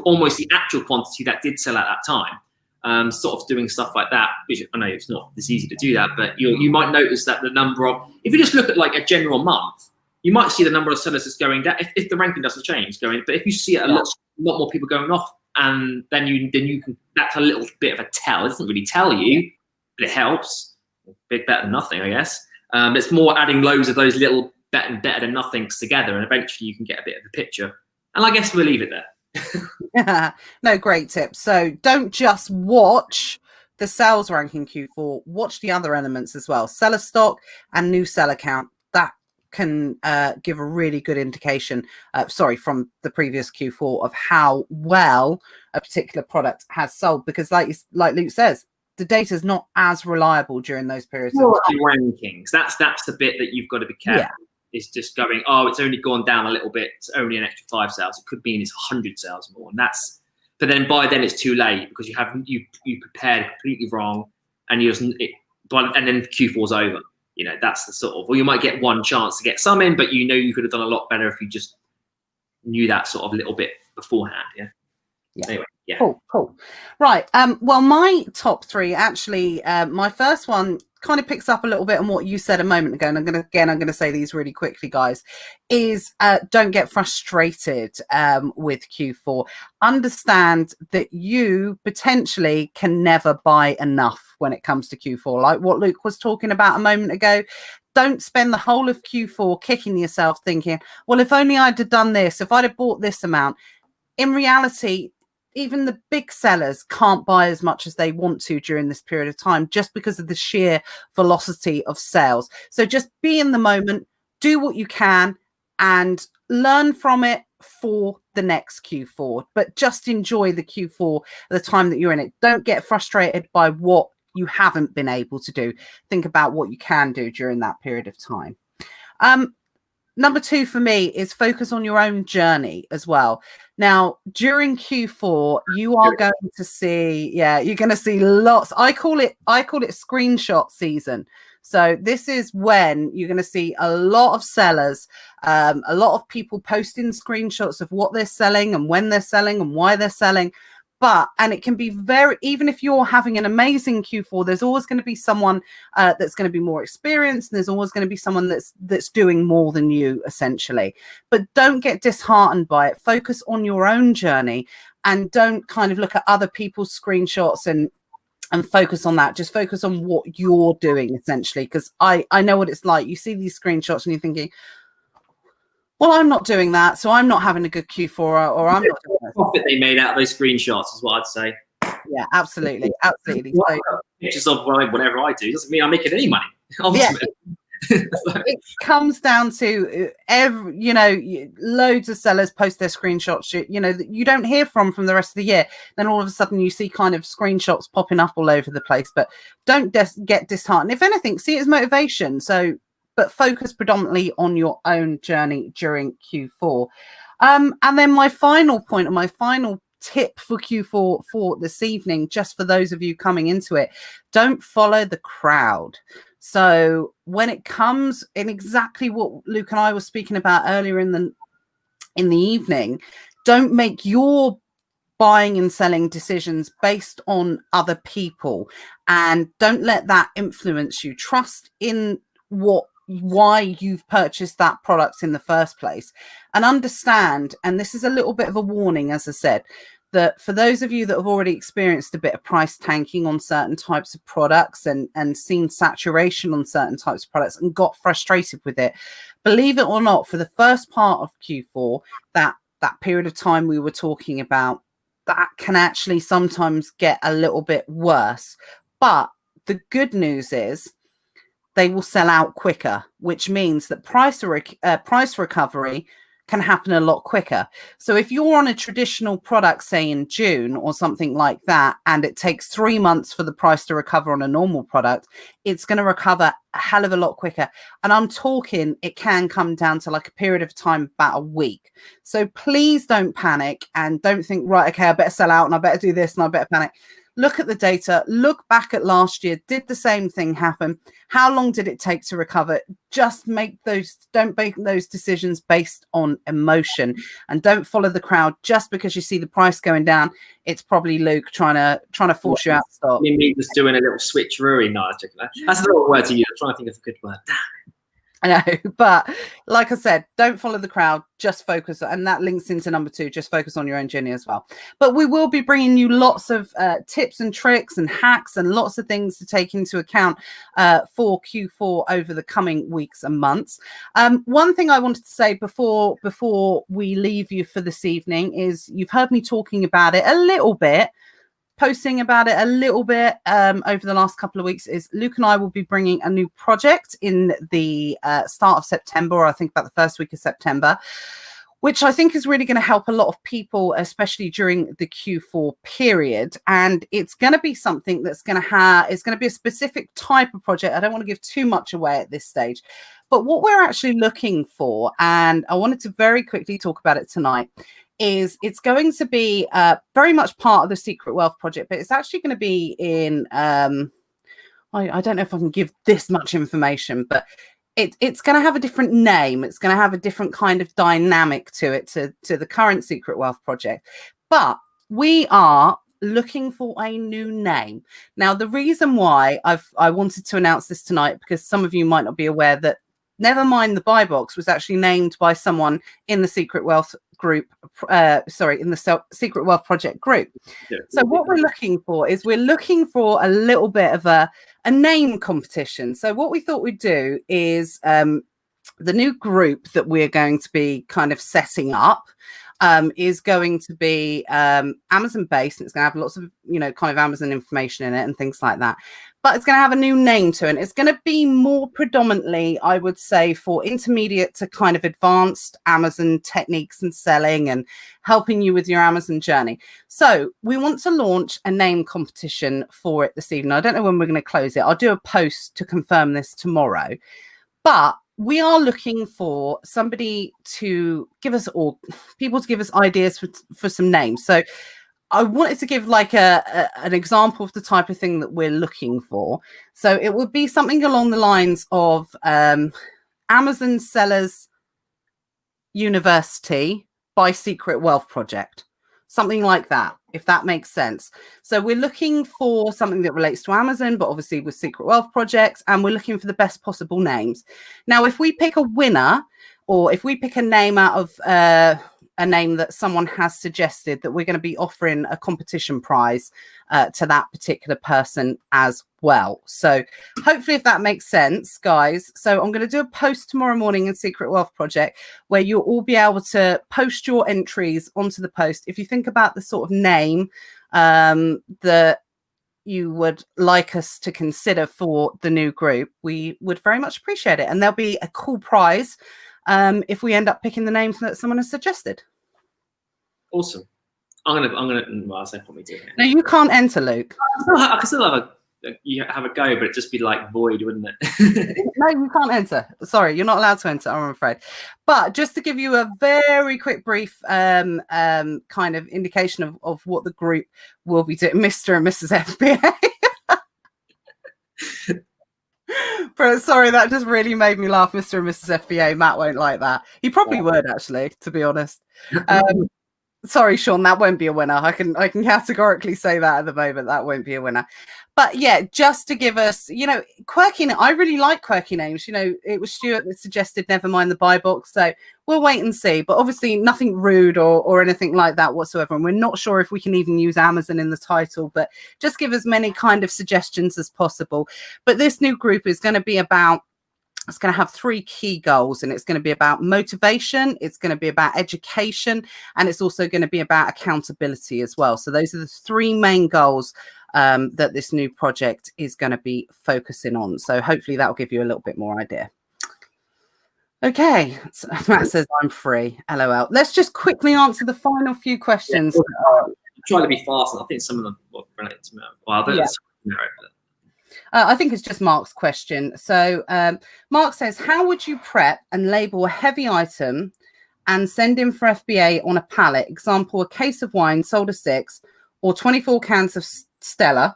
almost the actual quantity that did sell at that time. Sort of doing stuff like that, which I know it's not this easy to do that, but you might notice that the number of, if you just look at like a general month, you might see the number of sellers that's going down if the ranking doesn't change going. But if you see a lot more people going off, and then you can, that's a little bit of a tell. It doesn't really tell you, but it helps. A bit better than nothing, I guess. It's more adding loads of those little better than nothings together, and eventually you can get a bit of a picture. And I guess we'll leave it there. No, great tip. So don't just watch the sales ranking Q4, watch the other elements as well. Seller stock and new seller count. That can give a really good indication, from the previous Q4 of how well a particular product has sold. Because like Luke says, the data is not as reliable during those periods. Rankings. That's the bit that you've got to be careful. Yeah. It's just going, it's only gone down a little bit. It's only an extra 5 sales. It could mean it's 100 sales more, and but then by then it's too late because you prepared completely wrong, and and then Q4's over. That's the sort of, or you might get one chance to get some in, but you could have done a lot better if you just knew that sort of little bit beforehand. Yeah. Anyway, yeah. Cool. Right. Well, my top 3 actually, my first one kind of picks up a little bit on what you said a moment ago, and I'm going to say these really quickly, guys, is don't get frustrated with Q4. Understand that you potentially can never buy enough when it comes to Q4, like what Luke was talking about a moment ago. Don't spend the whole of Q4 kicking yourself thinking, well, if only I'd have done this, if I'd have bought this amount. In reality, even the big sellers can't buy as much as they want to during this period of time just because of the sheer velocity of sales. So just be in the moment, do what you can, and learn from it for the next Q4. But just enjoy the Q4 at the time that you're in it. Don't get frustrated by what you haven't been able to do. Think about what you can do during that period of time. Number 2 for me is focus on your own journey as well. Now, during Q4, you are going to see, you're going to see lots. I call it screenshot season. So this is when you're going to see a lot of sellers, a lot of people posting screenshots of what they're selling and when they're selling and why they're selling. And it can be even if you're having an amazing Q4, there's always going to be someone that's going to be more experienced, and there's always going to be someone that's doing more than you, essentially. But don't get disheartened by it. Focus on your own journey, and don't kind of look at other people's screenshots and focus on that. Just focus on what you're doing, essentially, because I know what it's like. You see these screenshots and you're thinking, well, I'm not doing that, so I'm not having a good Q4, or I'm not doing that. Profit they made out of those screenshots is what I'd say. Yeah, absolutely. Pictures of whatever I do doesn't mean I'm making any money. Ultimately. It comes down to loads of sellers post their screenshots, that you don't hear from the rest of the year. Then all of a sudden you see kind of screenshots popping up all over the place, but don't get disheartened. If anything, see it as motivation. But focus predominantly on your own journey during Q4. And then my final point, and my final tip for Q4 for this evening, just for those of you coming into it, don't follow the crowd. So when it comes in, exactly what Luke and I were speaking about earlier in the evening, don't make your buying and selling decisions based on other people, and don't let that influence you. Trust in why you've purchased that product in the first place, and understand, and this is a little bit of a warning, as I said, that for those of you that have already experienced a bit of price tanking on certain types of products and seen saturation on certain types of products and got frustrated with it, believe it or not, for the first part of Q4, that period of time we were talking about, that can actually sometimes get a little bit worse. But the good news is they will sell out quicker, which means that price recovery can happen a lot quicker. So if you're on a traditional product, say in June or something like that, and it takes 3 months for the price to recover on a normal product, it's going to recover a hell of a lot quicker. And I'm talking, it can come down to like a period of time, about a week. So please don't panic and don't think, right, okay, I better sell out and I better do this and I better panic. Look at the data, look back at last year. Did the same thing happen? How long did it take to recover? Just don't make those decisions based on emotion, and don't follow the crowd just because you see the price going down. It's probably Luke trying to force you out to stop. Me just doing a little switcheroo. No, that's the wrong word to use. I'm trying to think of a good word. I know, but like I said, don't follow the crowd, just focus. And that links into number 2, just focus on your own journey as well. But we will be bringing you lots of tips and tricks and hacks and lots of things to take into account for Q4 over the coming weeks and months. One thing I wanted to say before we leave you for this evening is, you've heard me talking about it a little bit, posting about it a little bit over the last couple of weeks, is Luke and I will be bringing a new project in the start of September, or I think about the first week of September, which I think is really going to help a lot of people, especially during the Q4 period. And it's going to be something that's going to be a specific type of project. I don't want to give too much away at this stage, but what we're actually looking for, and I wanted to very quickly talk about it tonight, is it's going to be very much part of the Secret Wealth Project, but it's actually going to be in, I don't know if I can give this much information, but it's going to have a different name. It's going to have a different kind of dynamic to it, to the current Secret Wealth Project. But we are looking for a new name. Now, the reason why I wanted to announce this tonight, because some of you might not be aware that Never Mind the Buy Box was actually named by someone in the Secret Wealth group, in the Secret Wealth Project group. Yeah. So what we're looking for is a little bit of a name competition. So what we thought we'd do is the new group that we're going to be kind of setting up is going to be Amazon based, and it's going to have lots of kind of Amazon information in it and things like that. But it's going to have a new name to it. And it's going to be more predominantly, I would say, for intermediate to kind of advanced Amazon techniques and selling and helping you with your Amazon journey. So we want to launch a name competition for it this evening. I don't know when we're going to close it. I'll do a post to confirm this tomorrow. But we are looking for somebody to give us, or people to give us ideas for some names. So I wanted to give like an example of the type of thing that we're looking for. So it would be something along the lines of Amazon Sellers University by Secret Wealth Project. Something like that, if that makes sense. So we're looking for something that relates to Amazon, but obviously with Secret Wealth Projects, and we're looking for the best possible names. Now, if we pick a winner, or if we pick a name out of a name that someone has suggested, that we're going to be offering a competition prize to that particular person as well. So hopefully, if that makes sense, guys. So I'm going to do a post tomorrow morning in Secret Wealth Project where you'll all be able to post your entries onto the post. If you think about the sort of name that you would like us to consider for the new group, we would very much appreciate it. And there'll be a cool prize if we end up picking the names that someone has suggested. Awesome. I'm gonna. Well, I'll say probably do it. No, you can't enter, Luke. I can still have a go, but it'd just be like void, wouldn't it? No, you can't enter. Sorry, you're not allowed to enter, I'm afraid. But just to give you a very quick brief kind of indication of what the group will be doing, Mr. and Mrs. FBA. But sorry, that just really made me laugh. Mr. and Mrs. FBA. Matt won't like that. He probably would, actually, to be honest. Sorry, Sean, that won't be a winner. I can categorically say that at the moment. That won't be a winner. But yeah, just to give us, quirky. I really like quirky names. It was Stuart that suggested Never Mind the Buy Box. So we'll wait and see. But obviously nothing rude or anything like that whatsoever. And we're not sure if we can even use Amazon in the title, but just give as many kind of suggestions as possible. But this new group is going to be about, it's going to have 3 key goals, and it's going to be about motivation, it's going to be about education, and it's also going to be about accountability as well. So those are the 3 main goals that this new project is going to be focusing on. So hopefully that will give you a little bit more idea. Okay, so Matt says I'm free. LOL. Let's just quickly answer the final few questions. Try to be fast, and I think some of them will relate to me. Well, I think it's just Mark's question. So Mark says, how would you prep and label a heavy item and send in for FBA on a pallet? Example, a case of wine sold a 6 or 24 cans of Stella.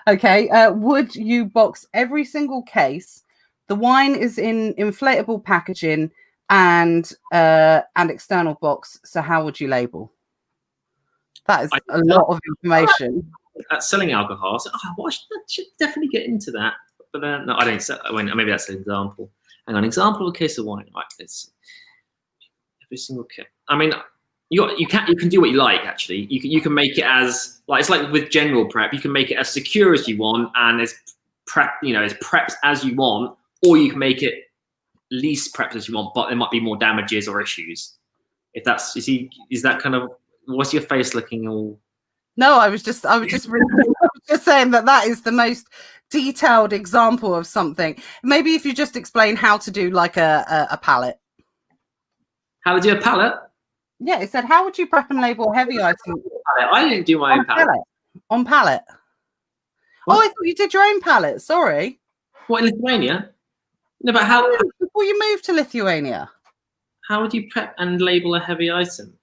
Okay. Would you box every single case? The wine is in inflatable packaging and external box. So how would you label? That is a lot of information. At selling alcohol, so, I should definitely get into that. But no, I don't. Maybe that's an example. Hang on, example of a case of wine. Right, it's every single case. I mean, you can do what you like. Actually, you can make it as it's like with general prep. You can make it as secure as you want and as prep, as prepped as you want, or you can make it least prepped as you want, but there might be more damages or issues. If that's is that kind of, what's your face looking all? No, I was just saying that is the most detailed example of something. Maybe if you just explain how to do like a pallet. How to do a pallet? Yeah, it said, how would you prep and label heavy items? I didn't do my own pallet. On pallet. What? Oh, I thought you did your own pallet. Sorry. What, in Lithuania? No, but how? Before you moved to Lithuania. How would you prep and label a heavy item?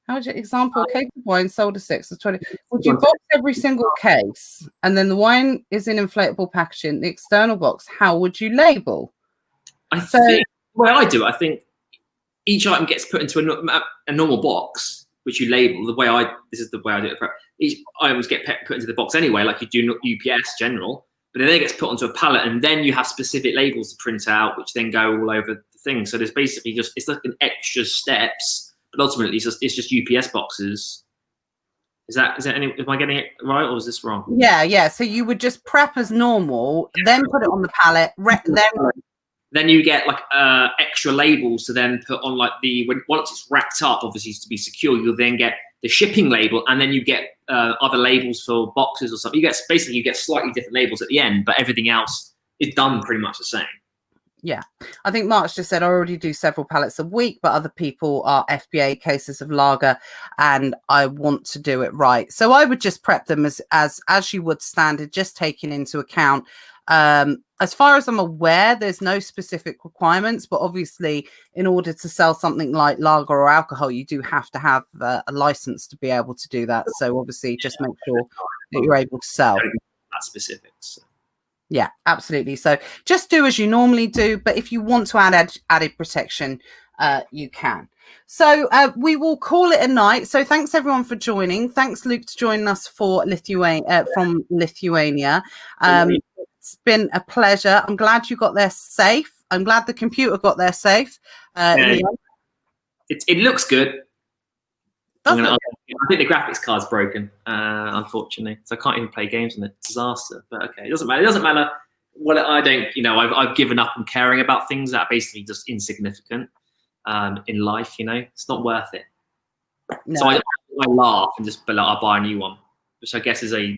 How would you, example, a case of wine sold a 6 or 20. Would you box every single case? And then the wine is in inflatable packaging, the external box. How would you label? I think the way I do it, I think each item gets put into a normal box, which you label. This is the way I do it. Each items get put into the box anyway, like you do UPS general. But then it gets put onto a pallet, and then you have specific labels to print out, which then go all over the thing. So there's basically it's like an extra steps. But ultimately, it's just UPS boxes. Is that am I getting it right, or is this wrong? Yeah. So you would just prep as normal, then put it on the pallet. Then you get like extra labels to then put on, like once it's wrapped up, obviously to be secure. You'll then get the shipping label, and then you get other labels for boxes or something. You get slightly different labels at the end, but everything else is done pretty much the same. Yeah, I think Mark's just said I already do several pallets a week, but other people are FBA cases of lager, and I want to do it right. So I would just prep them as you would standard, just taking into account. As far as I'm aware, there's no specific requirements, but obviously, in order to sell something like lager or alcohol, you do have to have a license to be able to do that. So obviously, just make sure that you're able to sell. That specifics. Yeah, absolutely. So just do as you normally do. But if you want to add added protection, you can. So we will call it a night. So thanks, everyone, for joining. Thanks, Luke, for joining us from Lithuania. It's been a pleasure. I'm glad you got there safe. I'm glad the computer got there safe. It looks good. I think the graphics card's broken, unfortunately, so I can't even play games on it. Disaster. But okay, it doesn't matter. It doesn't matter. Well, I don't. I've given up on caring about things that are basically just insignificant in life. It's not worth it. No. So I laugh and just I'll buy a new one, which I guess is a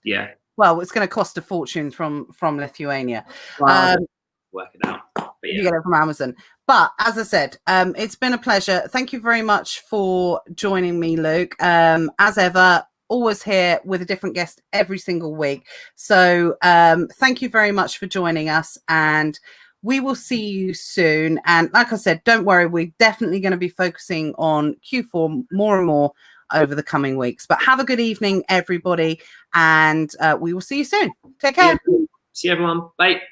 Yeah. Well, it's going to cost a fortune from Lithuania. Work it out. But yeah. You get it from Amazon. But as I said, it's been a pleasure. Thank you very much for joining me, Luke. As ever, always here with a different guest every single week. So thank you very much for joining us, and we will see you soon. And like I said, don't worry, we're definitely going to be focusing on Q4 more and more over the coming weeks. But have a good evening, everybody, and we will see you soon. Take care. See you, everyone. Bye.